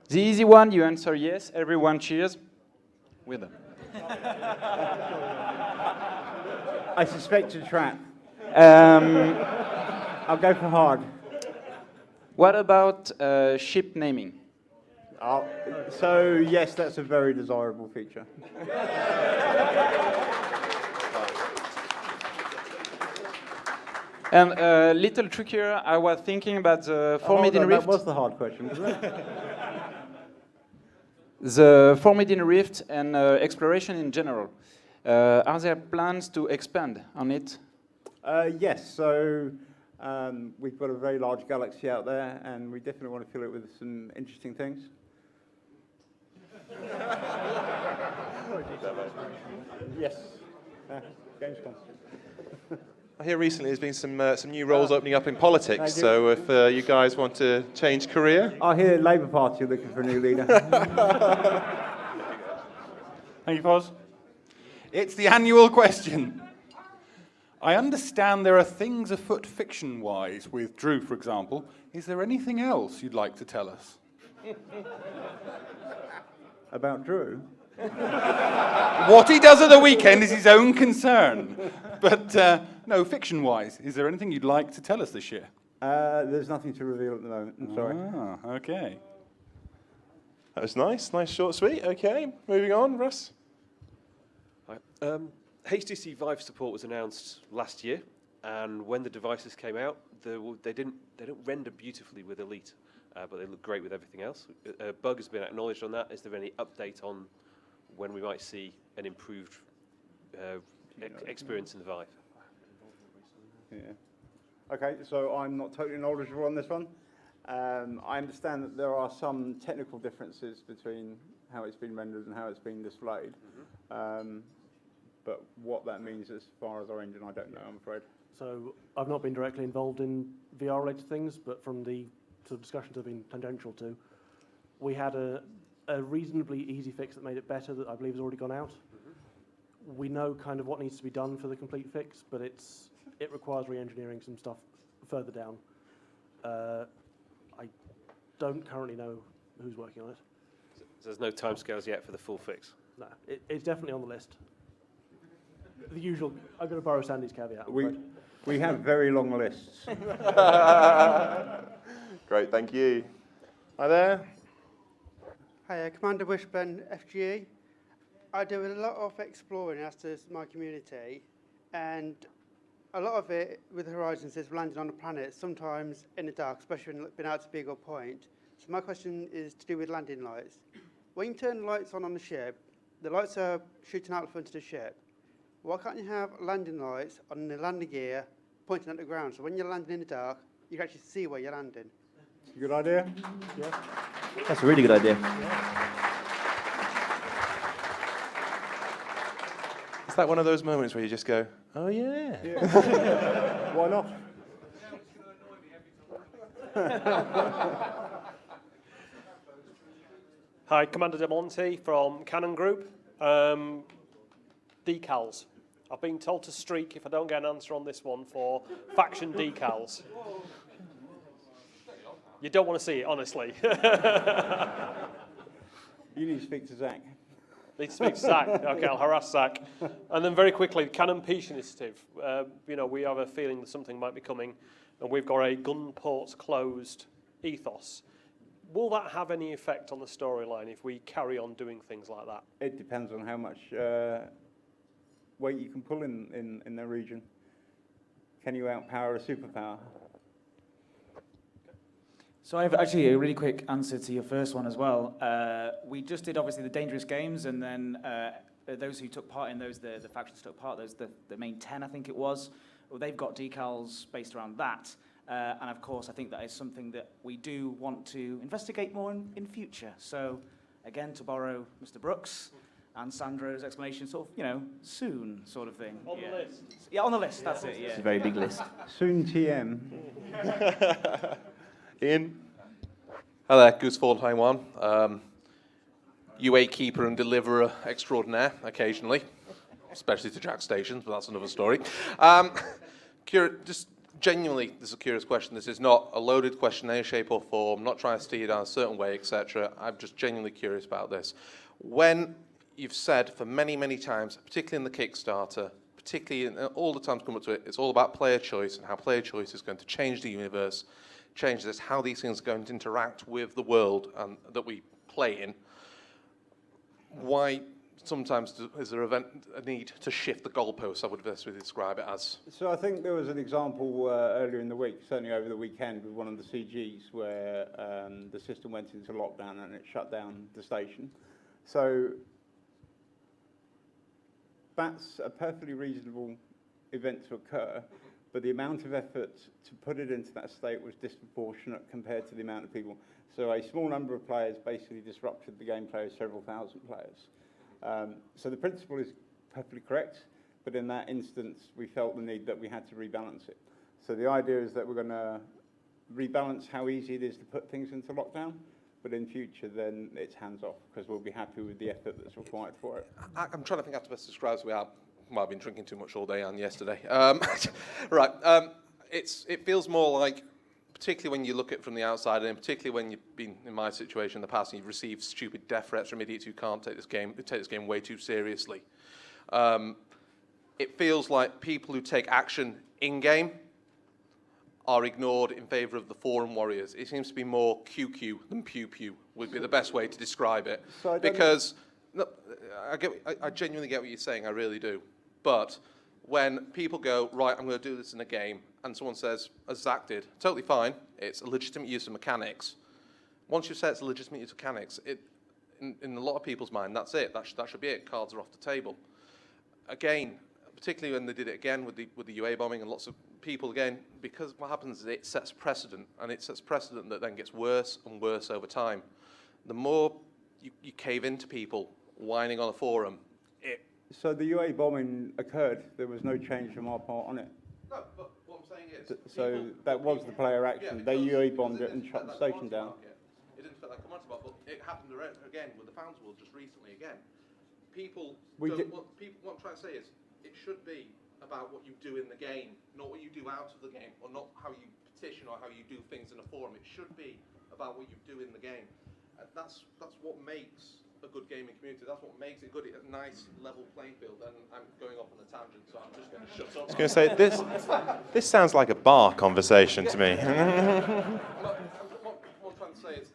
The easy one, you answer yes, everyone cheers. We're done. I suspect a trap. I'll go for hard. What about ship naming? So, yes, that's a very desirable feature. And a little trickier, I was thinking about the Forbidden Rift. That was the hard question, wasn't it? The Forbidden Rift and exploration in general. Are there plans to expand on it? Yes, so we've got a very large galaxy out there, and we definitely want to fill it with some interesting things. Yes, Gamescon. I hear recently there's been some new roles opening up in politics, so if you guys want to change career. I hear Labour Party are looking for a new leader. Thank you, Foz. It's the annual question. I understand there are things afoot fiction-wise with Drew, for example. Is there anything else you'd like to tell us? About Drew? What he does at the weekend is his own concern. But no, fiction-wise, is there anything you'd like to tell us this year? There's nothing to reveal at the moment, I'm sorry. Ah, okay. That was nice, sweet. Okay, moving on, Russ. Hi. HTC Vive support was announced last year, and when the devices came out, they don't render beautifully with Elite, but they look great with everything else. A bug has been acknowledged on that. Is there any update on when we might see an improved experience in the Vive? Yeah. Okay, so I'm not totally knowledgeable on this one. I understand that there are some technical differences between how it's been rendered and how it's been displayed. But what that means as far as our engine, I don't know, I'm afraid. So I've not been directly involved in VR-related things, but from the sort of discussions I've been tangential to, we had a reasonably easy fix that made it better that I believe has already gone out. We know kind of what needs to be done for the complete fix, but it requires re-engineering some stuff further down. I don't currently know who's working on it. So there's no timescales yet for the full fix? No, it's definitely on the list. The usual, I'm going to borrow Sandy's caveat. We have very long lists. Great, thank you. Hi there. Hi, Commander Wishburn, FGE. I do a lot of exploring as to my community, and a lot of it with Horizons is landing on a planet, sometimes in the dark, especially when you've been out to Beagle Point. So my question is to do with landing lights. When you turn the lights on the ship, the lights are shooting out the front of the ship. Why can't you have landing lights on the landing gear pointing at the ground. So when you're landing in the dark, you can actually see where you're landing. Good idea? Yeah. That's a really good idea. Is that one of those moments where you just go, oh yeah? Why not? Hi, Commander De Monte from Cannon Group. Decals. I've been told to streak if I don't get an answer on this one for faction decals. You don't want to see it, honestly. You need to speak to Zach. Need to speak to Zach. Okay, I'll harass Zach. And then very quickly, Cannon Peace Initiative. We have a feeling that something might be coming, and we've got a gun ports closed ethos. Will that have any effect on the storyline if we carry on doing things like that? It depends on how much weight you can pull in the region. Can you outpower a superpower? So I have actually a really quick answer to your first one as well. We just did obviously the Dangerous Games, and then those who took part in those, the factions took part, the main 10 I think it was, well, they've got decals based around that. And of course I think that is something that we do want to investigate more in future. So again, to borrow Mr. Brooks and Sandro's explanation, sort of, soon sort of thing. On the list. Yeah, on the list, that's it, yeah. It's a very big list. Soon TM. Ian. Hi there, Goose Ford Taiwan. UA keeper and deliverer extraordinaire occasionally, especially to Jack stations, but that's another story. Just genuinely, this is a curious question. This is not a loaded question in any shape or form, not trying to steer you down a certain way, etc. I'm just genuinely curious about this. When you've said for many, many times, particularly in the Kickstarter, particularly in all the times come up to it, it's all about player choice and how player choice is going to change the universe, change this, how these things are going to interact with the world that we play in. Why sometimes is there a need to shift the goalposts, I would best describe it as? So I think there was an example earlier in the week, certainly over the weekend, with one of the CGs where the system went into lockdown and it shut down the station. So that's a perfectly reasonable event to occur, but the amount of effort to put it into that state was disproportionate compared to the amount of people. So a small number of players basically disrupted the gameplay of several thousand players. So the principle is perfectly correct, but in that instance, we felt the need that we had to rebalance it. So the idea is that we're going to rebalance how easy it is to put things into lockdown, but in future, then it's hands-off, because we'll be happy with the effort that's required for it. I'm trying to think how to best describe it. I've been drinking too much all day and yesterday. It feels more like, particularly when you look at it from the outside, and particularly when you've been in my situation in the past and you've received stupid death threats from idiots who can't take this game way too seriously. It feels like people who take action in-game are ignored in favour of the forum warriors. It seems to be more QQ than pew-pew would be the best way to describe it. So because I genuinely get what you're saying, I really do. But when people go, right, I'm going to do this in a game, and someone says, as Zach did, totally fine, it's a legitimate use of mechanics. Once you've said it's a legitimate use of mechanics, in a lot of people's mind, that's it. That should be it. Cards are off the table. Again, particularly when they did it again with the UA bombing and lots of people again, because what happens is it sets precedent, and it sets precedent that then gets worse and worse over time. The more you cave into people whining on a forum, So the UA bombing occurred. There was no change from our part on it. No, but what I'm saying is... So that was the player action. They UA bombed it and shut the station down. It didn't fit that commodity market, but it happened again with the Founders World just recently again. What I'm trying to say is, it should be about what you do in the game, not what you do out of the game, or not how you petition or how you do things in a forum. It should be about what you do in the game. That's what makes a good gaming community. That's what makes it good. It's a nice level playing field. And I'm going off on a tangent, so I'm just going to shut up. I was going to say, this sounds like a bar conversation to me. What I'm trying to say is...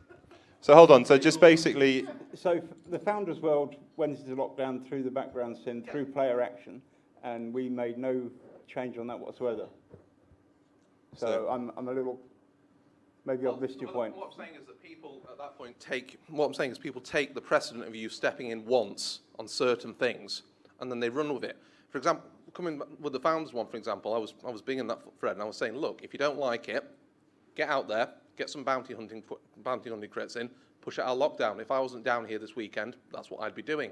So hold on, so just basically... So the Founders World went into lockdown through the background SIM, through player action, and we made no change on that whatsoever. So I'm a little... Maybe I've missed your point. What I'm saying is that people at that point take the precedent of you stepping in once on certain things, and then they run with it. For example, coming with the founders one, for example, I was being in that thread, and I was saying, look, if you don't like it, get out there, get some bounty hunting crits in, push out our lockdown. If I wasn't down here this weekend, that's what I'd be doing.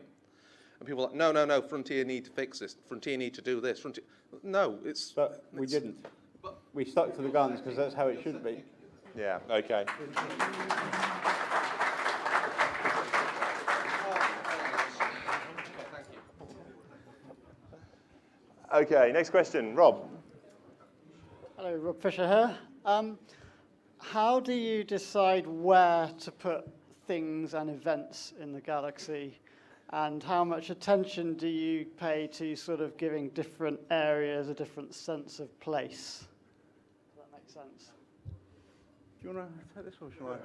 And people are like, no, no, no, Frontier need to fix this. Frontier need to do this. Frontier. No, it's... But we didn't. We stuck to the guns because that's how it should be. Yeah, okay. Okay, next question, Rob. Hello, Rob Fisher here. How do you decide where to put things and events in the galaxy? And how much attention do you pay to sort of giving different areas a different sense of place? Does that make sense? Do you want to take this or shall I?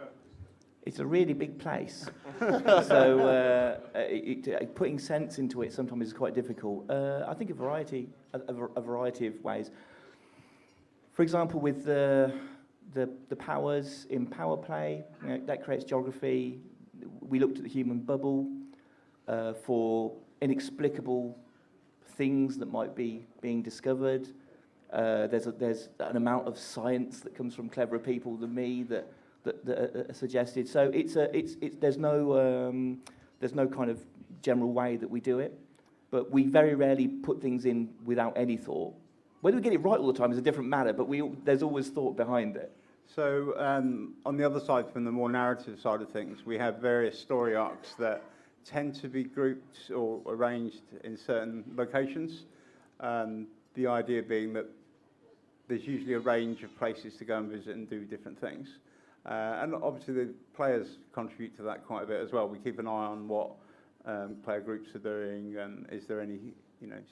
It's a really big place, so putting sense into it sometimes is quite difficult. I think a variety of ways. For example, with the powers in power play, that creates geography. We looked at the human bubble for inexplicable things that might be being discovered. There's an amount of science that comes from cleverer people than me that are suggested. So there's no kind of general way that we do it, but we very rarely put things in without any thought. Whether we get it right all the time is a different matter, but there's always thought behind it. So on the other side, from the more narrative side of things, we have various story arcs that tend to be grouped or arranged in certain locations. The idea being that there's usually a range of places to go and visit and do different things. And obviously the players contribute to that quite a bit as well. We keep an eye on what player groups are doing, and is there any,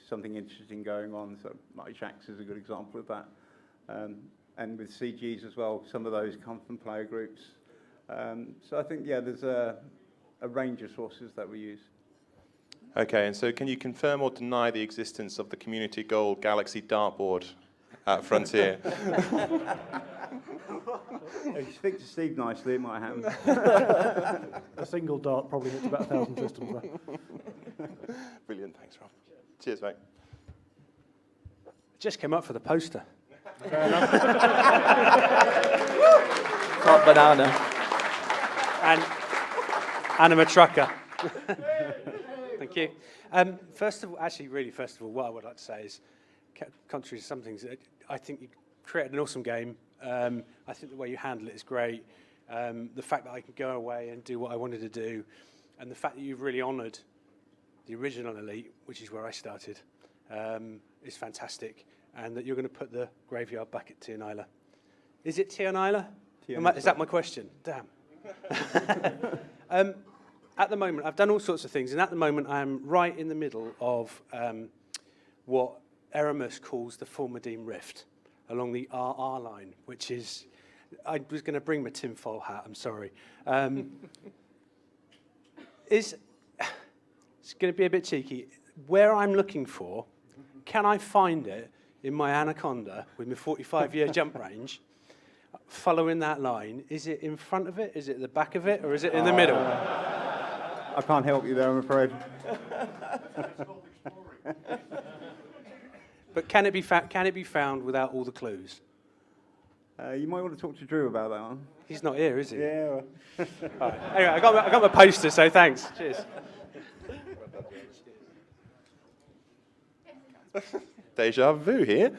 something interesting going on. So Mighty Shacks is a good example of that. And with CGs as well, some of those come from player groups. So I think, yeah, there's a range of sources that we use. Okay, and so can you confirm or deny the existence of the Community Gold Galaxy dartboard at Frontier? If you speak to Steve nicely, it might happen. A single dart probably hits about 1,000 systems there. Brilliant, thanks, Rob. Cheers, mate. Just came up for the poster. Fair enough. Hot banana. And I'm a trucker. Thank you. First of all, what I would like to say is, contrary to some things, I think you created an awesome game. I think the way you handle it is great. The fact that I can go away and do what I wanted to do, and the fact that you've really honoured the original Elite, which is where I started, is fantastic. And that you're going to put the graveyard back at Tir Nila. Is it Tir Nila? Is that my question? Damn. At the moment, I've done all sorts of things, and at the moment, I'm right in the middle of what Eramus calls the Formadeem Rift, along the RR line, which is, I was going to bring my tinfoil hat, I'm sorry. It's going to be a bit cheeky. Where I'm looking for, can I find it in my Anaconda with my 45-year jump range, following that line? Is it in front of it, is it the back of it, or is it in the middle? I can't help you there, I'm afraid. But can it be found without all the clues? You might want to talk to Drew about that one. He's not here, is he? Yeah. All right. Anyway, I got my poster, so thanks. Cheers. Deja vu here.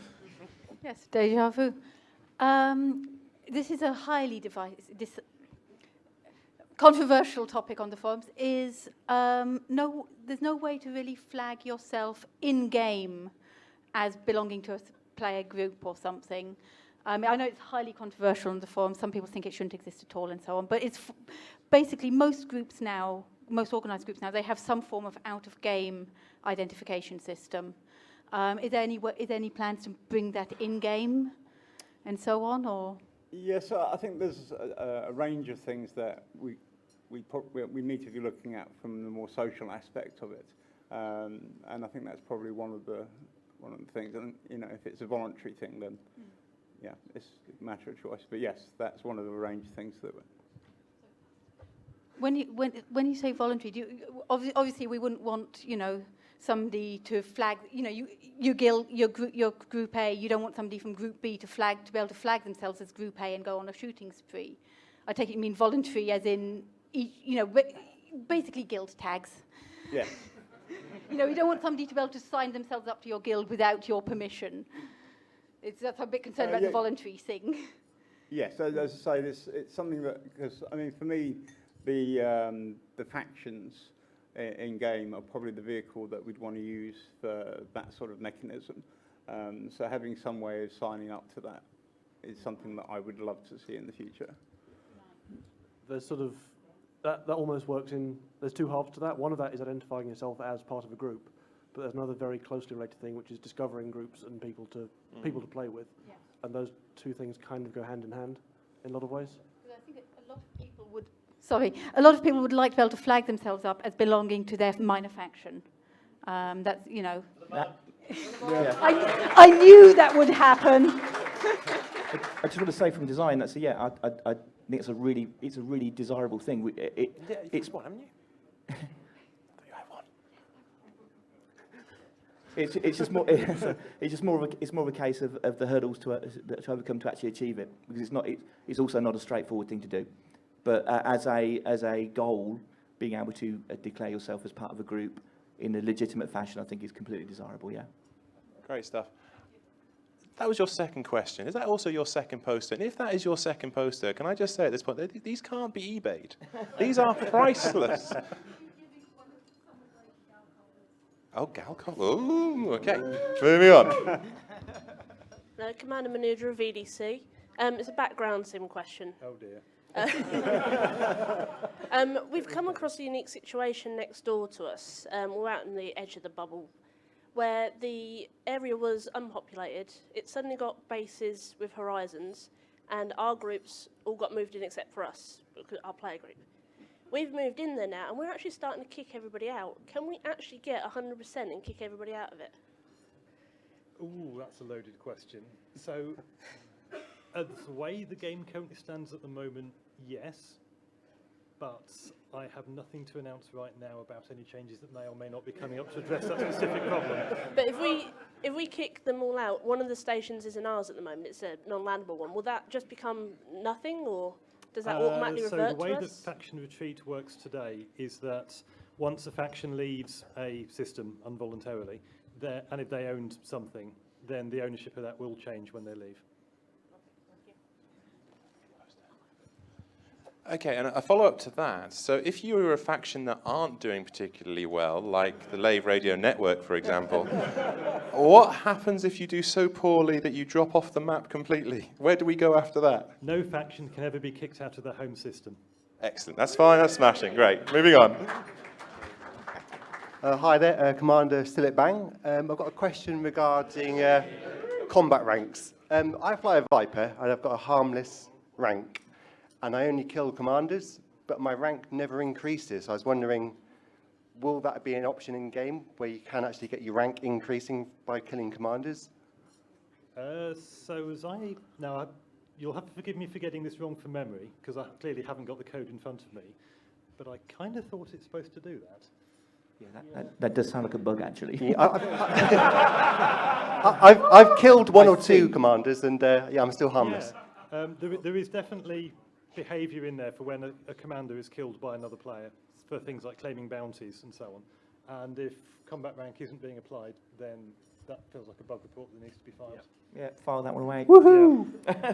Yes, deja vu. This is a highly controversial topic on the forums. There's no way to really flag yourself in-game as belonging to a player group or something. I know it's highly controversial on the forums. Some people think it shouldn't exist at all and so on. But it's basically most organised groups now, they have some form of out-of-game identification system. Is there any plans to bring that in-game and so on, or? Yes, I think there's a range of things that we need to be looking at from the more social aspect of it, and I think that's probably one of the things. And if it's a voluntary thing, then yeah, it's a matter of choice. But yes, that's one of the range of things that. When you say voluntary, obviously we wouldn't want somebody to flag, you know, your group A, you don't want somebody from group B to be able to flag themselves as group A and go on a shooting spree. I take it you mean voluntary as in, you know, basically guild tags. Yeah. You know, you don't want somebody to be able to sign themselves up to your guild without your permission. That's a bit concerned about the voluntary thing. Yes, as I say, it's something that, because I mean, for me, the factions in game are probably the vehicle that we'd want to use for that sort of mechanism. So having some way of signing up to that is something that I would love to see in the future. There's sort of that almost works in. There's two halves to that. One of that is identifying yourself as part of a group, but there's another very closely related thing, which is discovering groups and people to play with. Yeah. And those two things kind of go hand in hand in a lot of ways. I think a lot of people would. Sorry, a lot of people would like to be able to flag themselves up as belonging to their minor faction. That's, you know. I knew that would happen. I just want to say from design, I think it's a really desirable thing. It's one, haven't you? It's just more. It's more of a case of the hurdles to overcome to actually achieve it, because it's also not a straightforward thing to do. But as a goal, being able to declare yourself as part of a group in a legitimate fashion, I think is completely desirable. Yeah. Great stuff. That was your second question. Is that also your second poster? And if that is your second poster, can I just say at this point, these can't be eBayed. These are priceless. Oh, Galcop. Oh, okay. Moving on. No, Commander Manudra of VDC. It's a background sim question. Oh, dear. We've come across a unique situation next door to us. We're out on the edge of the bubble, where the area was unpopulated. It suddenly got bases with horizons, and our groups all got moved in except for us, our player group. We've moved in there now, and we're actually starting to kick everybody out. Can we actually get 100% and kick everybody out of it? Ooh, that's a loaded question. So, the way the game currently stands at the moment, yes, but I have nothing to announce right now about any changes that may or may not be coming up to address that specific problem. But if we kick them all out, one of the stations is in ours at the moment. It's a non-landable one. Will that just become nothing, or does that automatically revert to us? So the way that faction retreat works today is that once a faction leaves a system involuntarily, and if they owned something, then the ownership of that will change when they leave. Okay, and a follow-up to that. So if you were a faction that aren't doing particularly well, like the Lave Radio Network, for example, what happens if you do so poorly that you drop off the map completely? Where do we go after that? No faction can ever be kicked out of their home system. Excellent. That's fine. That's smashing. Great. Moving on. Hi there, Commander Stillet Bang. I've got a question regarding combat ranks. I fly a Viper, and I've got a harmless rank. And I only kill commanders, but my rank never increases. I was wondering, will that be an option in game where you can actually get your rank increasing by killing commanders? You'll have to forgive me for getting this wrong from memory, because I clearly haven't got the code in front of me, but I kind of thought it's supposed to do that. Yeah, that does sound like a bug, actually. Yeah, I've killed one or two commanders, and I'm still harmless. Yeah. There is definitely behaviour in there for when a commander is killed by another player, for things like claiming bounties and so on. And if combat rank isn't being applied, then that feels like a bug report that needs to be filed. Yeah, file that one away. Woohoo! Yeah.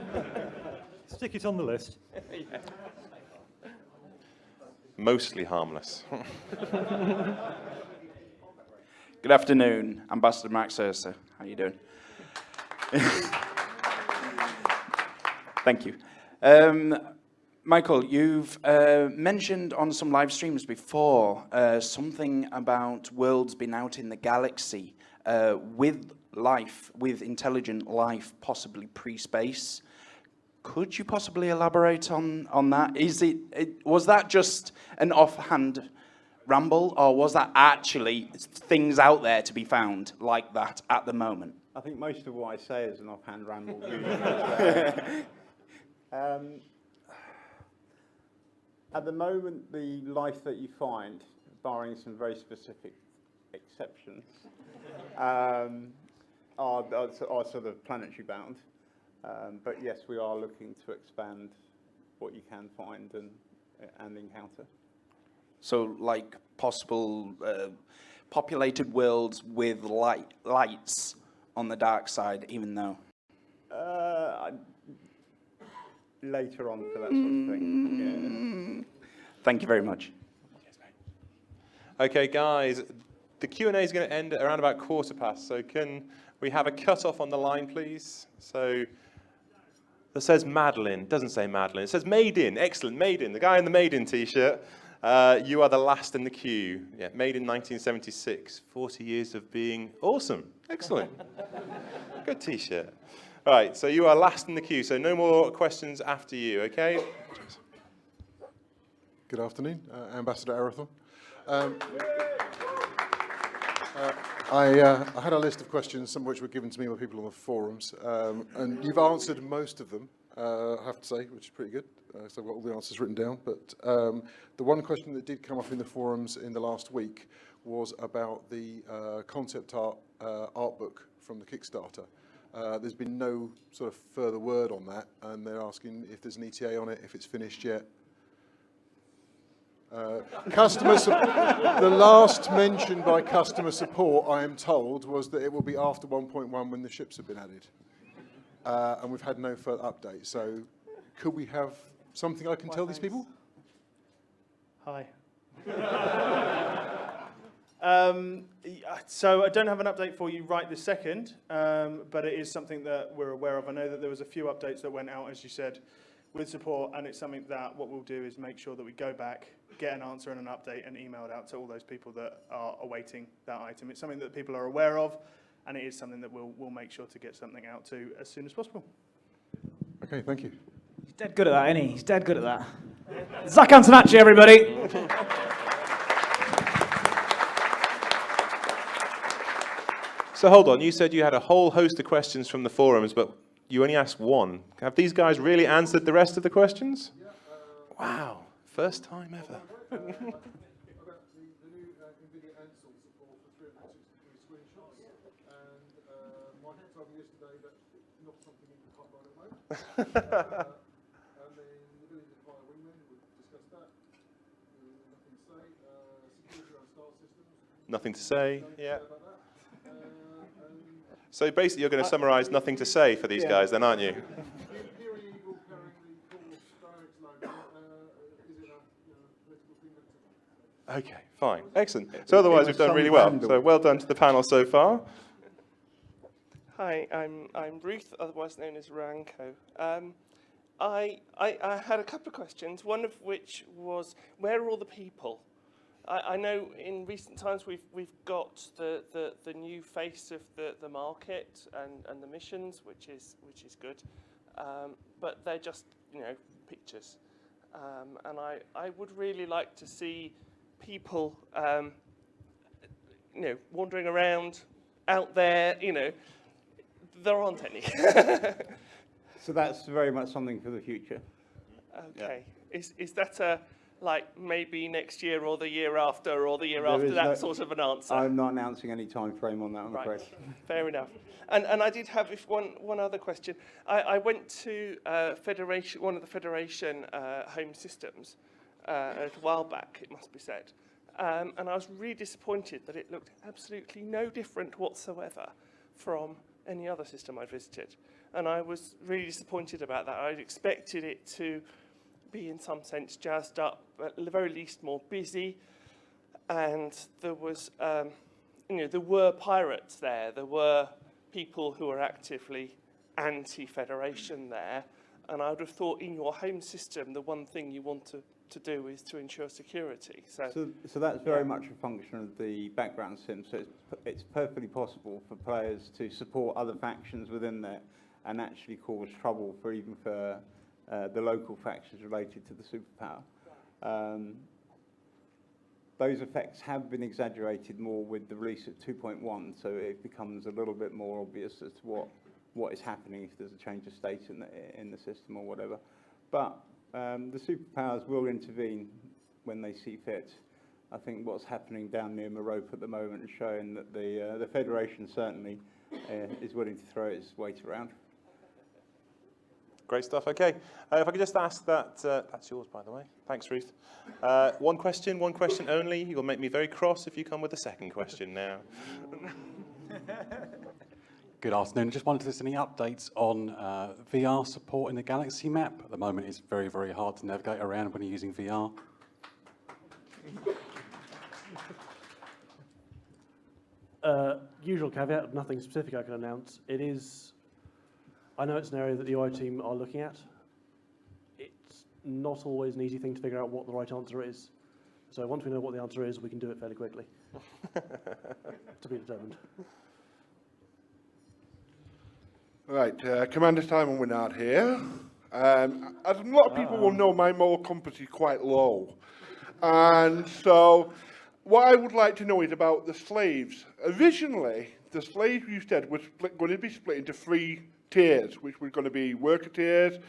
Stick it on the list. Yeah. Mostly harmless. Good afternoon, Ambassador Max Ursa. How are you doing? Thank you. Michael, you've mentioned on some live streams before something about worlds being out in the galaxy with life, with intelligent life, possibly pre-space. Could you possibly elaborate on that? Was that just an offhand ramble, or was that actually things out there to be found like that at the moment? I think most of what I say is an offhand ramble. At the moment, the life that you find, barring some very specific exceptions are sort of planetary bound. But yes, we are looking to expand what you can find and encounter. So, like possible populated worlds with lights on the dark side, even though. Later on for that sort of thing. Yeah. Thank you very much. Okay, guys, the Q&A is going to end at around about 1:15. So can we have a cut-off on the line, please? So that says Madeline. Doesn't say Madeline. It says Made In. Excellent, Made In. The guy in the Made In T-shirt. You are the last in the queue. Yeah, made in 1976. 40 years of being awesome. Excellent. Good T-shirt. All right, so you are last in the queue, so no more questions after you, okay? Good afternoon, Ambassador Arathon. I had a list of questions, some of which were given to me by people on the forums, and you've answered most of them, I have to say, which is pretty good. So I've got all the answers written down. But the one question that did come up in the forums in the last week was about the concept art book from the Kickstarter. There's been no sort of further word on that, and they're asking if there's an ETA on it, if it's finished yet. The last mention by customer support, I am told, was that it will be after 1.1 when the ships have been added. And we've had no further update. So could we have something I can tell these people? Hi. So I don't have an update for you right this second, but it is something that we're aware of. I know that there was a few updates that went out, as you said, with support, and it's something that what we'll do is make sure that we go back, get an answer and an update, and email it out to all those people that are awaiting that item. It's something that people are aware of, and it is something that we'll make sure to get something out to as soon as possible. Okay, thank you. He's dead good at that, isn't he? He's dead good at that. Zach Antonacci, everybody. So hold on, you said you had a whole host of questions from the forums, but you only asked one. Have these guys really answered the rest of the questions? Wow, first time ever. Nothing to say, yeah. So basically you're going to summarize nothing to say for these guys then, aren't you? Okay, fine, excellent. So otherwise we've done really well. So well done to the panel so far. Hi, I'm Ruth, otherwise known as Ranko. I had a couple of questions, one of which was, where are all the people? I know in recent times we've got the new face of the market and the missions, which is good, but they're just pictures, and I would really like to see people wandering around out there. There aren't any. So that's very much something for the future. Okay, yeah. Is that maybe next year or the year after or the year after that sort of an answer? I'm not announcing any time frame on that, I'm afraid. Fair enough. And I did have one other question. I went to one of the Federation home systems a little while back, it must be said, and I was really disappointed that it looked absolutely no different whatsoever from any other system I'd visited. And I was really disappointed about that. I'd expected it to be in some sense jazzed up, at the very least more busy, and there was, there were pirates there, there were people who were actively anti-Federation there, and I would have thought in your home system the one thing you want to do is to ensure security. So that's very much a function of the background sim, so it's perfectly possible for players to support other factions within there and actually cause trouble for the local factions related to the superpower. Those effects have been exaggerated more with the release of 2.1, so it becomes a little bit more obvious as to what is happening if there's a change of state in the system or whatever. But the superpowers will intervene when they see fit. I think what's happening down near Merope at the moment is showing that the Federation certainly is willing to throw its weight around. Great stuff. Okay, if I could just ask that, that's yours, by the way. Thanks, Ruth. One question only. You'll make me very cross if you come with a second question now. Good afternoon. I just wondered if there's any updates on VR support in the Galaxy map. At the moment, it's very, very hard to navigate around when you're using VR. Usual caveat, nothing specific I can announce. I know it's an area that the UI team are looking at. It's not always an easy thing to figure out what the right answer is. So once we know what the answer is, we can do it fairly quickly. To be determined. Right, Commander Simon Winnard here. As a lot of people will know, my moral compass is quite low. And so what I would like to know is about the slaves. Originally, the slaves you said were going to be split into 3 tiers, which were going to be worker tiers,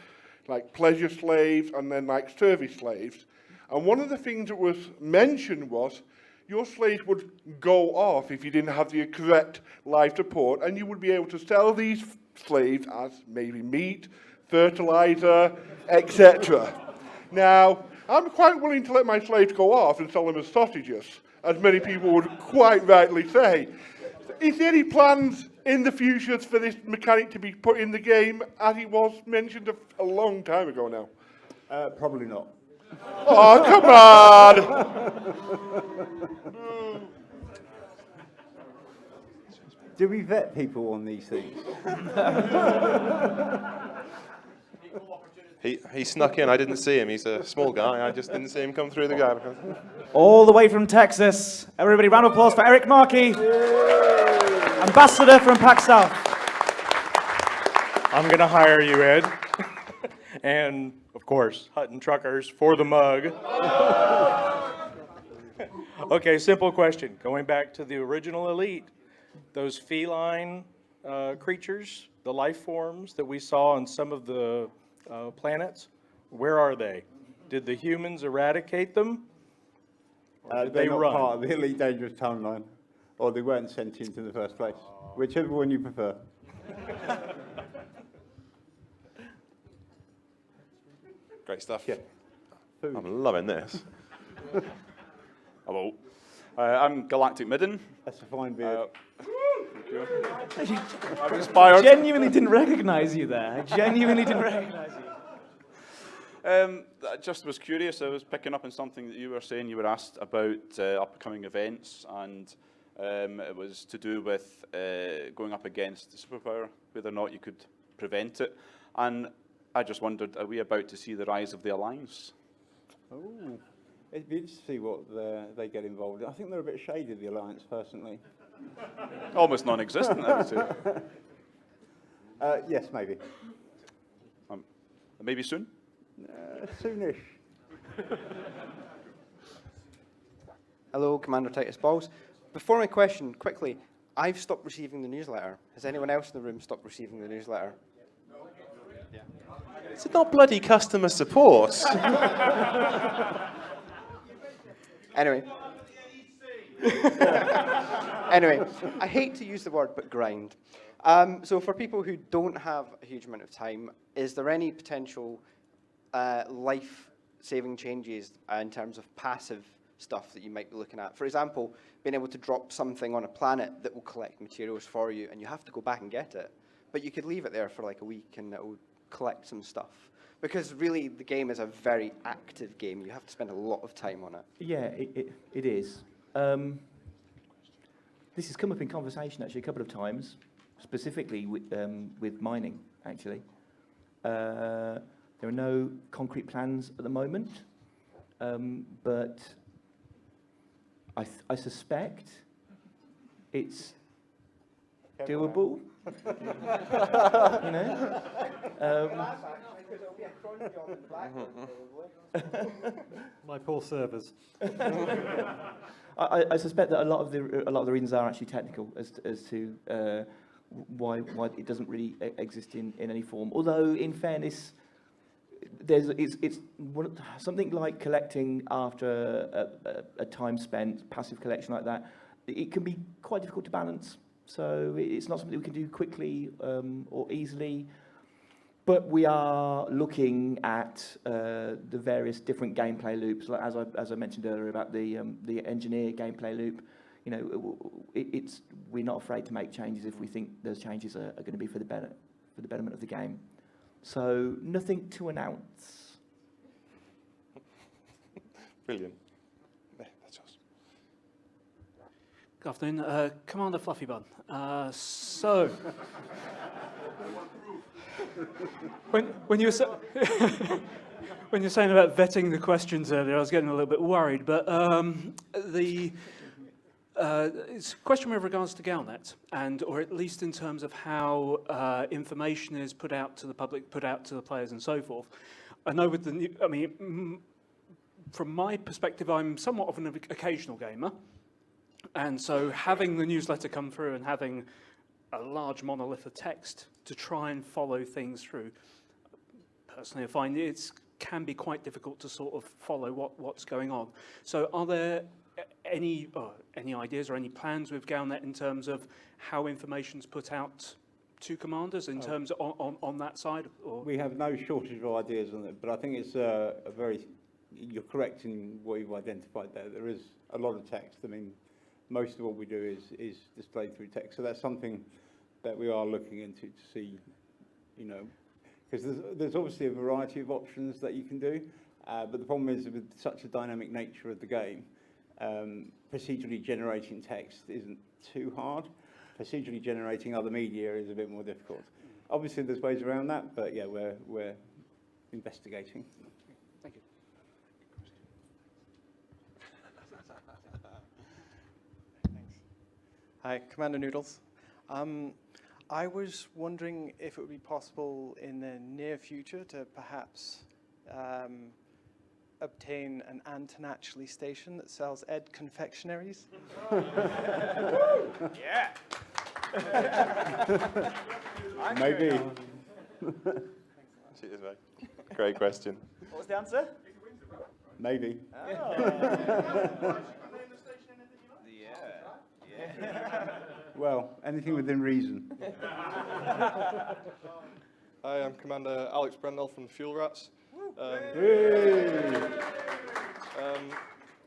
like pleasure slaves, and then like service slaves. And one of the things that was mentioned was your slaves would go off if you didn't have the correct life support, and you would be able to sell these slaves as maybe meat, fertilizer, etc. Now, I'm quite willing to let my slaves go off and sell them as sausages, as many people would quite rightly say. Is there any plans in the future for this mechanic to be put in the game, as it was mentioned a long time ago now? Probably not. Oh, come on! Do we vet people on these things? He snuck in. I didn't see him. He's a small guy. I just didn't see him come through the gap. All the way from Texas. Everybody, round of applause for Eric Markey, ambassador from PAX South. I'm going to hire you, Ed. And, of course, Hutton Truckers for the mug. Okay, simple question. Going back to the original Elite, those feline creatures, the life forms that we saw on some of the planets, where are they? Did the humans eradicate them? Or did They're they not run? part of the Elite Dangerous timeline, or they weren't sentient in the first place. Whichever one you prefer. Great stuff. Yeah. I'm loving this. Hello. I'm Galactic Midden. That's a fine beard. Thank you. I'm inspired. I genuinely didn't recognize you there. I genuinely didn't recognize you. I just was curious. I was picking up on something that you were saying. You were asked about upcoming events, and it was to do with going up against the superpower, whether or not you could prevent it. And I just wondered, are we about to see the rise of the Alliance? Oh, it'd be interesting to see what they get involved in. I think they're a bit shady, the Alliance, personally. Almost non-existent, I would say. Yes, maybe. Maybe soon? Soonish. Hello, Commander Titus Balls. Before my question, quickly, I've stopped receiving the newsletter. Has anyone else in the room stopped receiving the newsletter? It's not bloody customer support. Anyway. Anyway, I hate to use the word, but grind. So for people who don't have a huge amount of time, is there any potential life-saving changes in terms of passive stuff that you might be looking at? For example, being able to drop something on a planet that will collect materials for you, and you have to go back and get it. But you could leave it there for like a week, and it will collect some stuff. Because really, the game is a very active game. You have to spend a lot of time on it. Yeah, it is. This has come up in conversation actually a couple of times, specifically with mining, actually. There are no concrete plans at the moment, but I suspect it's doable. You know? My poor servers. I suspect that a lot of the reasons are actually technical as to why it doesn't really exist in any form. Although, in fairness, it's something like collecting after a time spent, passive collection like that. It can be quite difficult to balance. So it's not something we can do quickly or easily. But we are looking at the various different gameplay loops, like as I mentioned earlier about the engineer gameplay loop. You know, we're not afraid to make changes if we think those changes are going to be for the betterment of the game. So nothing to announce. Brilliant. Yeah, that's yours. Good afternoon, Commander Fluffy Bun. So, when you were when you're saying about vetting the questions earlier, I was getting a little bit worried. But it's a question with regards to Galnet, or at least in terms of how information is put out to the public, put out to the players, and so forth. I know with the new, I mean, from my perspective, I'm somewhat of an occasional gamer, and so having the newsletter come through and having a large monolith of text to try and follow things through, personally, I find it can be quite difficult to sort of follow what's going on. So, are there any ideas or any plans with Galnet in terms of how information's put out to commanders in terms on that side? Or? We have no shortage of ideas on it, but I think it's a very, you're correct in what you've identified there. There is a lot of text. I mean, most of what we do is displayed through text. So that's something that we are looking into to see, you know, because there's obviously a variety of options that you can do, but the problem is with such a dynamic nature of the game, procedurally generating text isn't too hard. Procedurally generating other media is a bit more difficult. Obviously, there's ways around that, but yeah, we're investigating. Thank you. Hi, Commander Noodles. I was wondering if it would be possible in the near future to perhaps obtain an Antonacially station that sells Ed confectionaries. Yeah. Maybe. Cheers, mate. Great question. What was the answer? Maybe. Oh. Well, anything within reason. Hi, I'm Commander Alex Brendel from the Fuel Rats.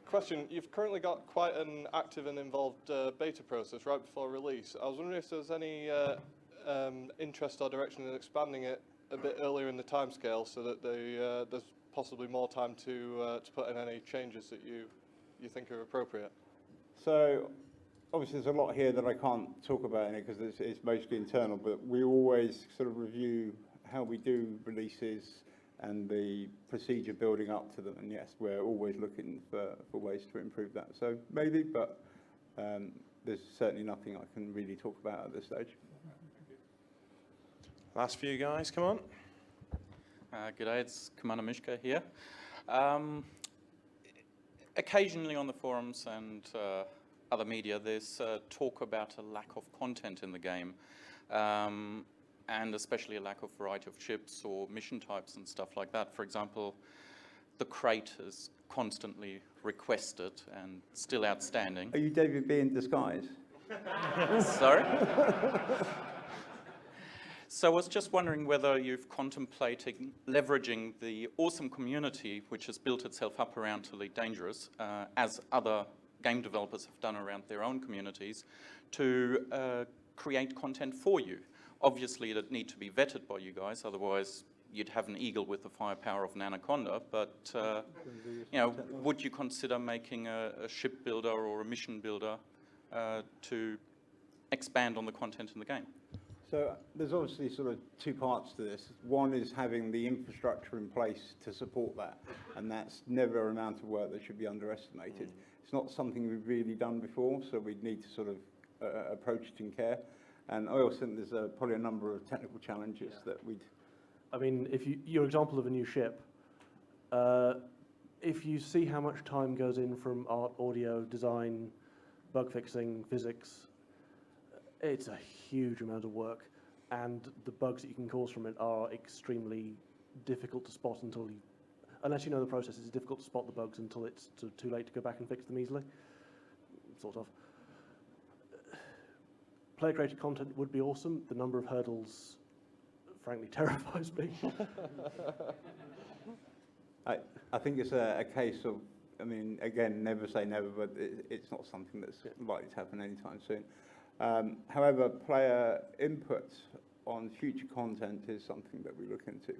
Question, you've currently got quite an active and involved beta process right before release. I was wondering if there's any interest or direction in expanding it a bit earlier in the timescale so that there's possibly more time to put in any changes that you think are appropriate. So, obviously there's a lot here that I can't talk about in it because it's mostly internal, but we always sort of review how we do releases and the procedure building up to them, and yes, we're always looking for ways to improve that. So maybe, but there's certainly nothing I can really talk about at this stage. Last few guys, come on. G'day, it's Commander Mishka here. Occasionally on the forums and other media, there's talk about a lack of content in the game, and especially a lack of variety of ships or mission types and stuff like that. For example, the crate is constantly requested and still outstanding. Are you David B in disguise? Sorry? So I was just wondering whether you've contemplated leveraging the awesome community which has built itself up around Elite Dangerous, as other game developers have done around their own communities, to create content for you. Obviously, it'd need to be vetted by you guys, otherwise you'd have an eagle with the firepower of an anaconda, but you know, would you consider making a ship builder or a mission builder to expand on the content in the game? So there's obviously sort of two parts to this. One is having the infrastructure in place to support that, and that's never an amount of work that should be underestimated. It's not something we've really done before, so we'd need to sort of approach it in care. And I also think there's probably a number of technical challenges that we'd... I mean, if your example of a new ship, if you see how much time goes in from art, audio, design, bug fixing, physics, it's a huge amount of work, and the bugs that you can cause from it are extremely difficult to spot until you, unless you know the process, it's difficult to spot the bugs until it's too late to go back and fix them easily, sort of. Player-created content would be awesome. The number of hurdles, frankly, terrifies me. I think it's a case of, I mean, again, never say never, but it's not something that's likely to happen anytime soon. However, player input on future content is something that we look into.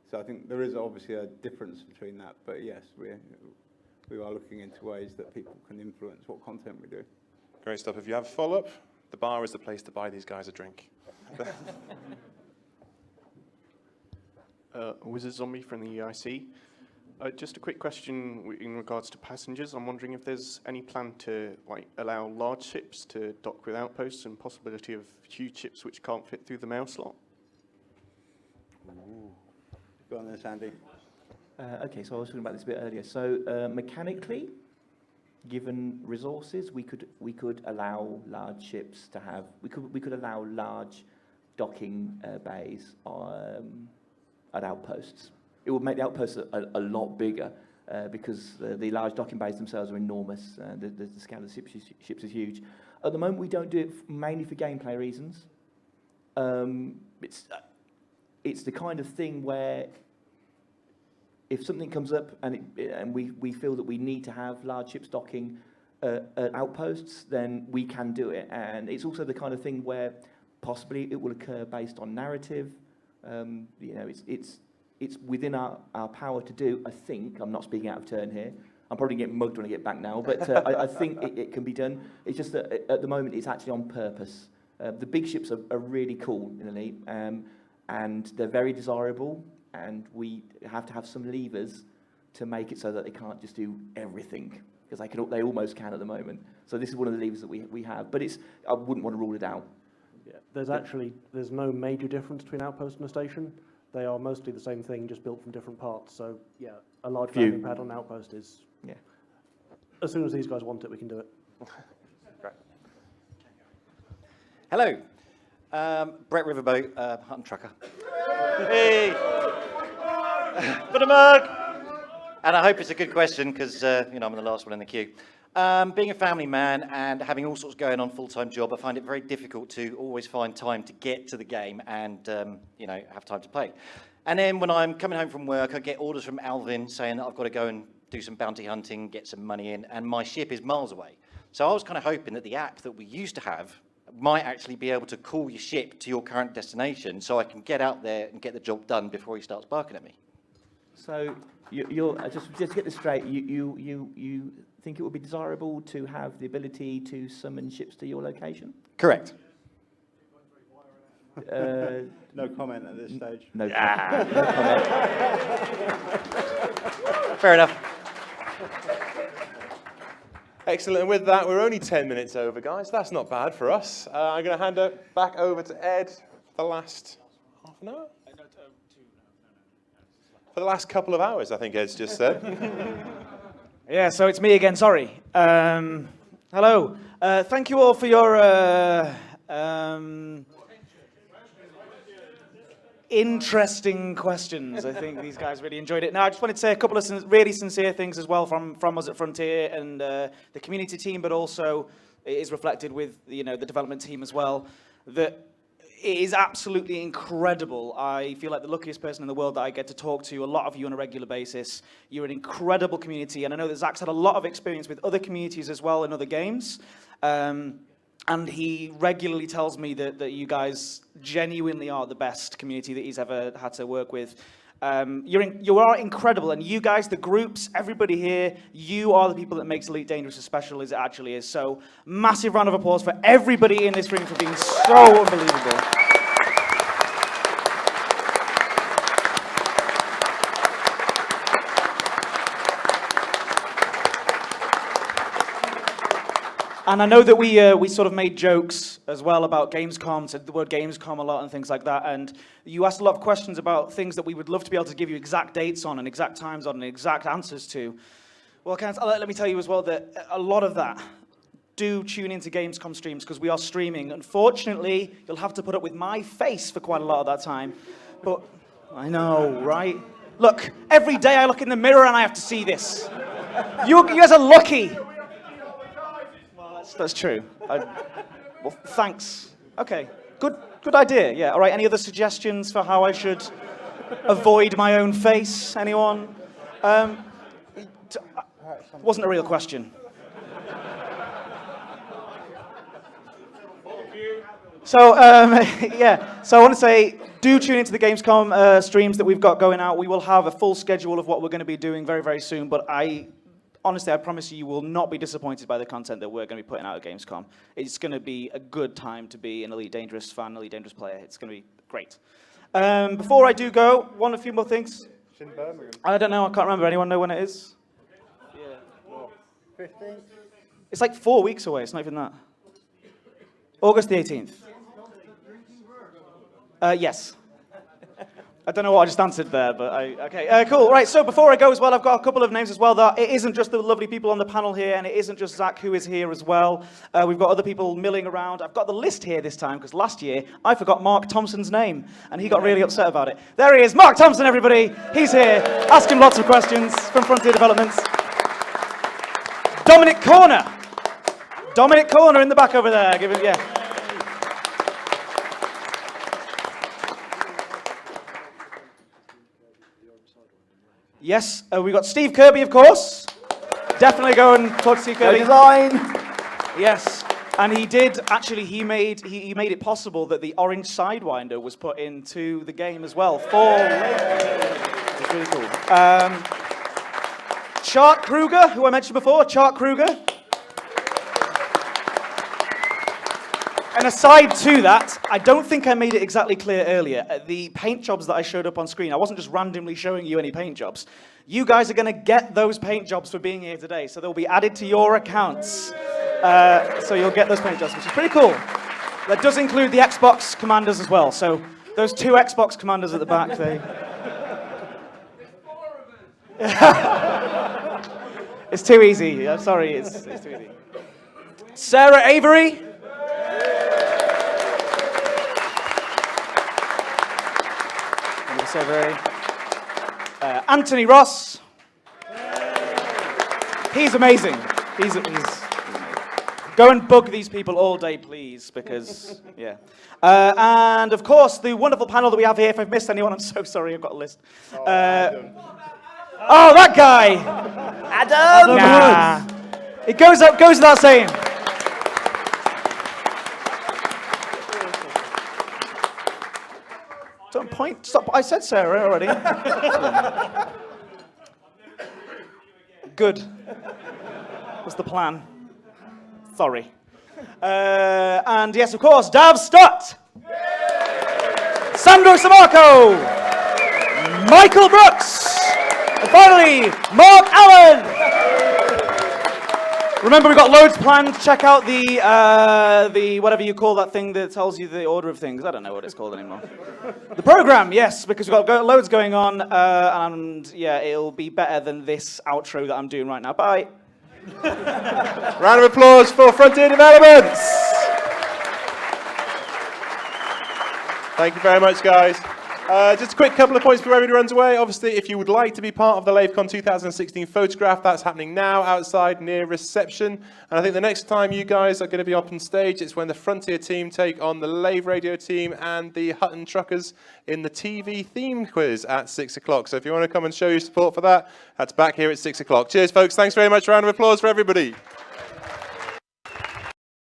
So I think there is obviously a difference between that, but yes, we are looking into ways that people can influence what content we do. Great stuff. If you have a follow-up, the bar is the place to buy these guys a drink. Wizard Zombie from the EIC. Just a quick question in regards to passengers. I'm wondering if there's any plan to allow large ships to dock with outposts and possibility of huge ships which can't fit through the mail slot. Ooh. Go on then, Sandy. Okay, so I was talking about this a bit earlier. So mechanically, given resources, we could allow large ships to have. We could allow large docking bays at outposts. It would make the outposts a lot bigger because the large docking bays themselves are enormous. The scale of the ships is huge. At the moment, we don't do it mainly for gameplay reasons. It's the kind of thing where if something comes up and we feel that we need to have large ships docking at outposts, then we can do it. And it's also the kind of thing where possibly it will occur based on narrative. It's within our power to do, I think. I'm not speaking out of turn here. I'm probably getting mugged when I get back now, but I think it can be done. It's just that at the moment it's actually on purpose. The big ships are really cool in Elite, and they're very desirable, and we have to have some levers to make it so that they can't just do everything, because they almost can at the moment. So this is one of the levers that we have, but I wouldn't want to rule it out. Yeah, there's no major difference between outpost and a station. They are mostly the same thing, just built from different parts. So yeah, a large landing pad on an outpost is. Yeah. As soon as these guys want it, we can do it. Great. Hello, Brett Riverboat, Hunt and Trucker. Hey, got a mug. And I hope it's a good question because I'm the last one in the queue. Being a family man and having all sorts going on, full-time job, I find it very difficult to always find time to get to the game and have time to play. And then when I'm coming home from work, I get orders from Alvin saying that I've got to go and do some bounty hunting, get some money in, and my ship is miles away. So I was kind of hoping that the app that we used to have might actually be able to call your ship to your current destination, so I can get out there and get the job done before he starts barking at me. So you're just to get this straight, you think it would be desirable to have the ability to summon ships to your location? Correct. No comment at this stage. No comment. Fair enough. Excellent, and with that, we're only 10 minutes over, guys. That's not bad for us. I'm going to hand it back over to Ed for the last half an hour? For the last couple of hours, I think Ed's just said. Yeah, so it's me again, sorry. Hello. Thank you all for your interesting questions. I think these guys really enjoyed it. Now, I just wanted to say a couple of really sincere things as well from us at Frontier and the community team, but also it is reflected with the development team as well, that it is absolutely incredible. I feel like the luckiest person in the world that I get to talk to, a lot of you on a regular basis. You're an incredible community, and I know that Zach's had a lot of experience with other communities as well in other games. And he regularly tells me that you guys genuinely are the best community that he's ever had to work with. You are incredible, and you guys, the groups, everybody here, you are the people that makes Elite Dangerous as special as it actually is. So, massive round of applause for everybody in this room for being so unbelievable. And I know that we sort of made jokes as well about Gamescom, said the word Gamescom a lot and things like that, and you asked a lot of questions about things that we would love to be able to give you exact dates on and exact times on and exact answers to. Well, let me tell you as well that a lot of that, do tune into Gamescom streams because we are streaming. Unfortunately, you'll have to put up with my face for quite a lot of that time, but I know, right? Look, every day I look in the mirror and I have to see this. You guys are lucky. Well, that's true. Well, thanks. Okay, good idea. Yeah. All right. Any other suggestions for how I should avoid my own face? Anyone? Wasn't a real question. So, yeah, so I want to say, do tune into the Gamescom streams that we've got going out. We will have a full schedule of what we're going to be doing very, very soon, but honestly, I promise you will not be disappointed by the content that we're going to be putting out at Gamescom. It's going to be a good time to be an Elite Dangerous fan, Elite Dangerous player. It's going to be great. Before I do go, a few more things. It's in Birmingham. I don't know, I can't remember. Anyone know when it is? Yeah. 15th? It's like 4 weeks away, it's not even that. August the 18th. Yes. I don't know what I just answered there, but okay, cool. Right, so before I go as well, I've got a couple of names as well. That it isn't just the lovely people on the panel here, and it isn't just Zach who is here as well. We've got other people milling around. I've got the list here this time, because last year I forgot Mark Thompson's name, and he got really upset about it. There he is, Mark Thompson, everybody. He's here. Ask him lots of questions from Frontier Developments. Dominic Corner. Dominic Corner in the back over there. Give it, yeah. Yes, we got Steve Kirby, of course. Definitely go and talk to Steve Kirby. Design. Yes, and he did actually. He made it possible that the orange sidewinder was put into the game as well. It's really cool. Chart Kruger, who I mentioned before. Chart Kruger. And aside to that, I don't think I made it exactly clear earlier. The paint jobs that I showed up on screen, I wasn't just randomly showing you any paint jobs. You guys are going to get those paint jobs for being here today, so they'll be added to your accounts. So you'll get those paint jobs, which is pretty cool. That does include the Xbox commanders as well. So those 2 Xbox commanders at the back, they... It's too easy. I'm sorry, it's too easy. Sarah Avery. Anthony Ross. He's amazing. He's amazing. Go and bug these people all day, please, because, yeah. And, of course, the wonderful panel that we have here. If I've missed anyone, I'm so sorry. I've got a list. Oh, that guy. Adam. Nah. It goes without saying. Don't point. Stop. I said Sarah already. Good. What's the plan? Sorry. And yes, of course, Dav Stott. Sandro Samarco. Michael Brooks. And finally, Mark Allen. Remember, we've got loads planned. Check out the whatever you call that thing that tells you the order of things. I don't know what it's called anymore. The program, yes, because we've got loads going on, and yeah, it'll be better than this outro that I'm doing right now. Bye. Round of applause for Frontier Developments. Thank you very much, guys. Just a quick couple of points before everybody runs away. Obviously, if you would like to be part of the Lavecon 2016 photograph, that's happening now outside near reception. And I think the next time you guys are going to be up on stage, it's when the Frontier team take on the Lave Radio team and the Hutton Truckers in the TV theme quiz at 6 o'clock. So if you want to come and show your support for that, that's back here at 6 o'clock. Cheers, folks. Thanks very much. Round of applause for everybody.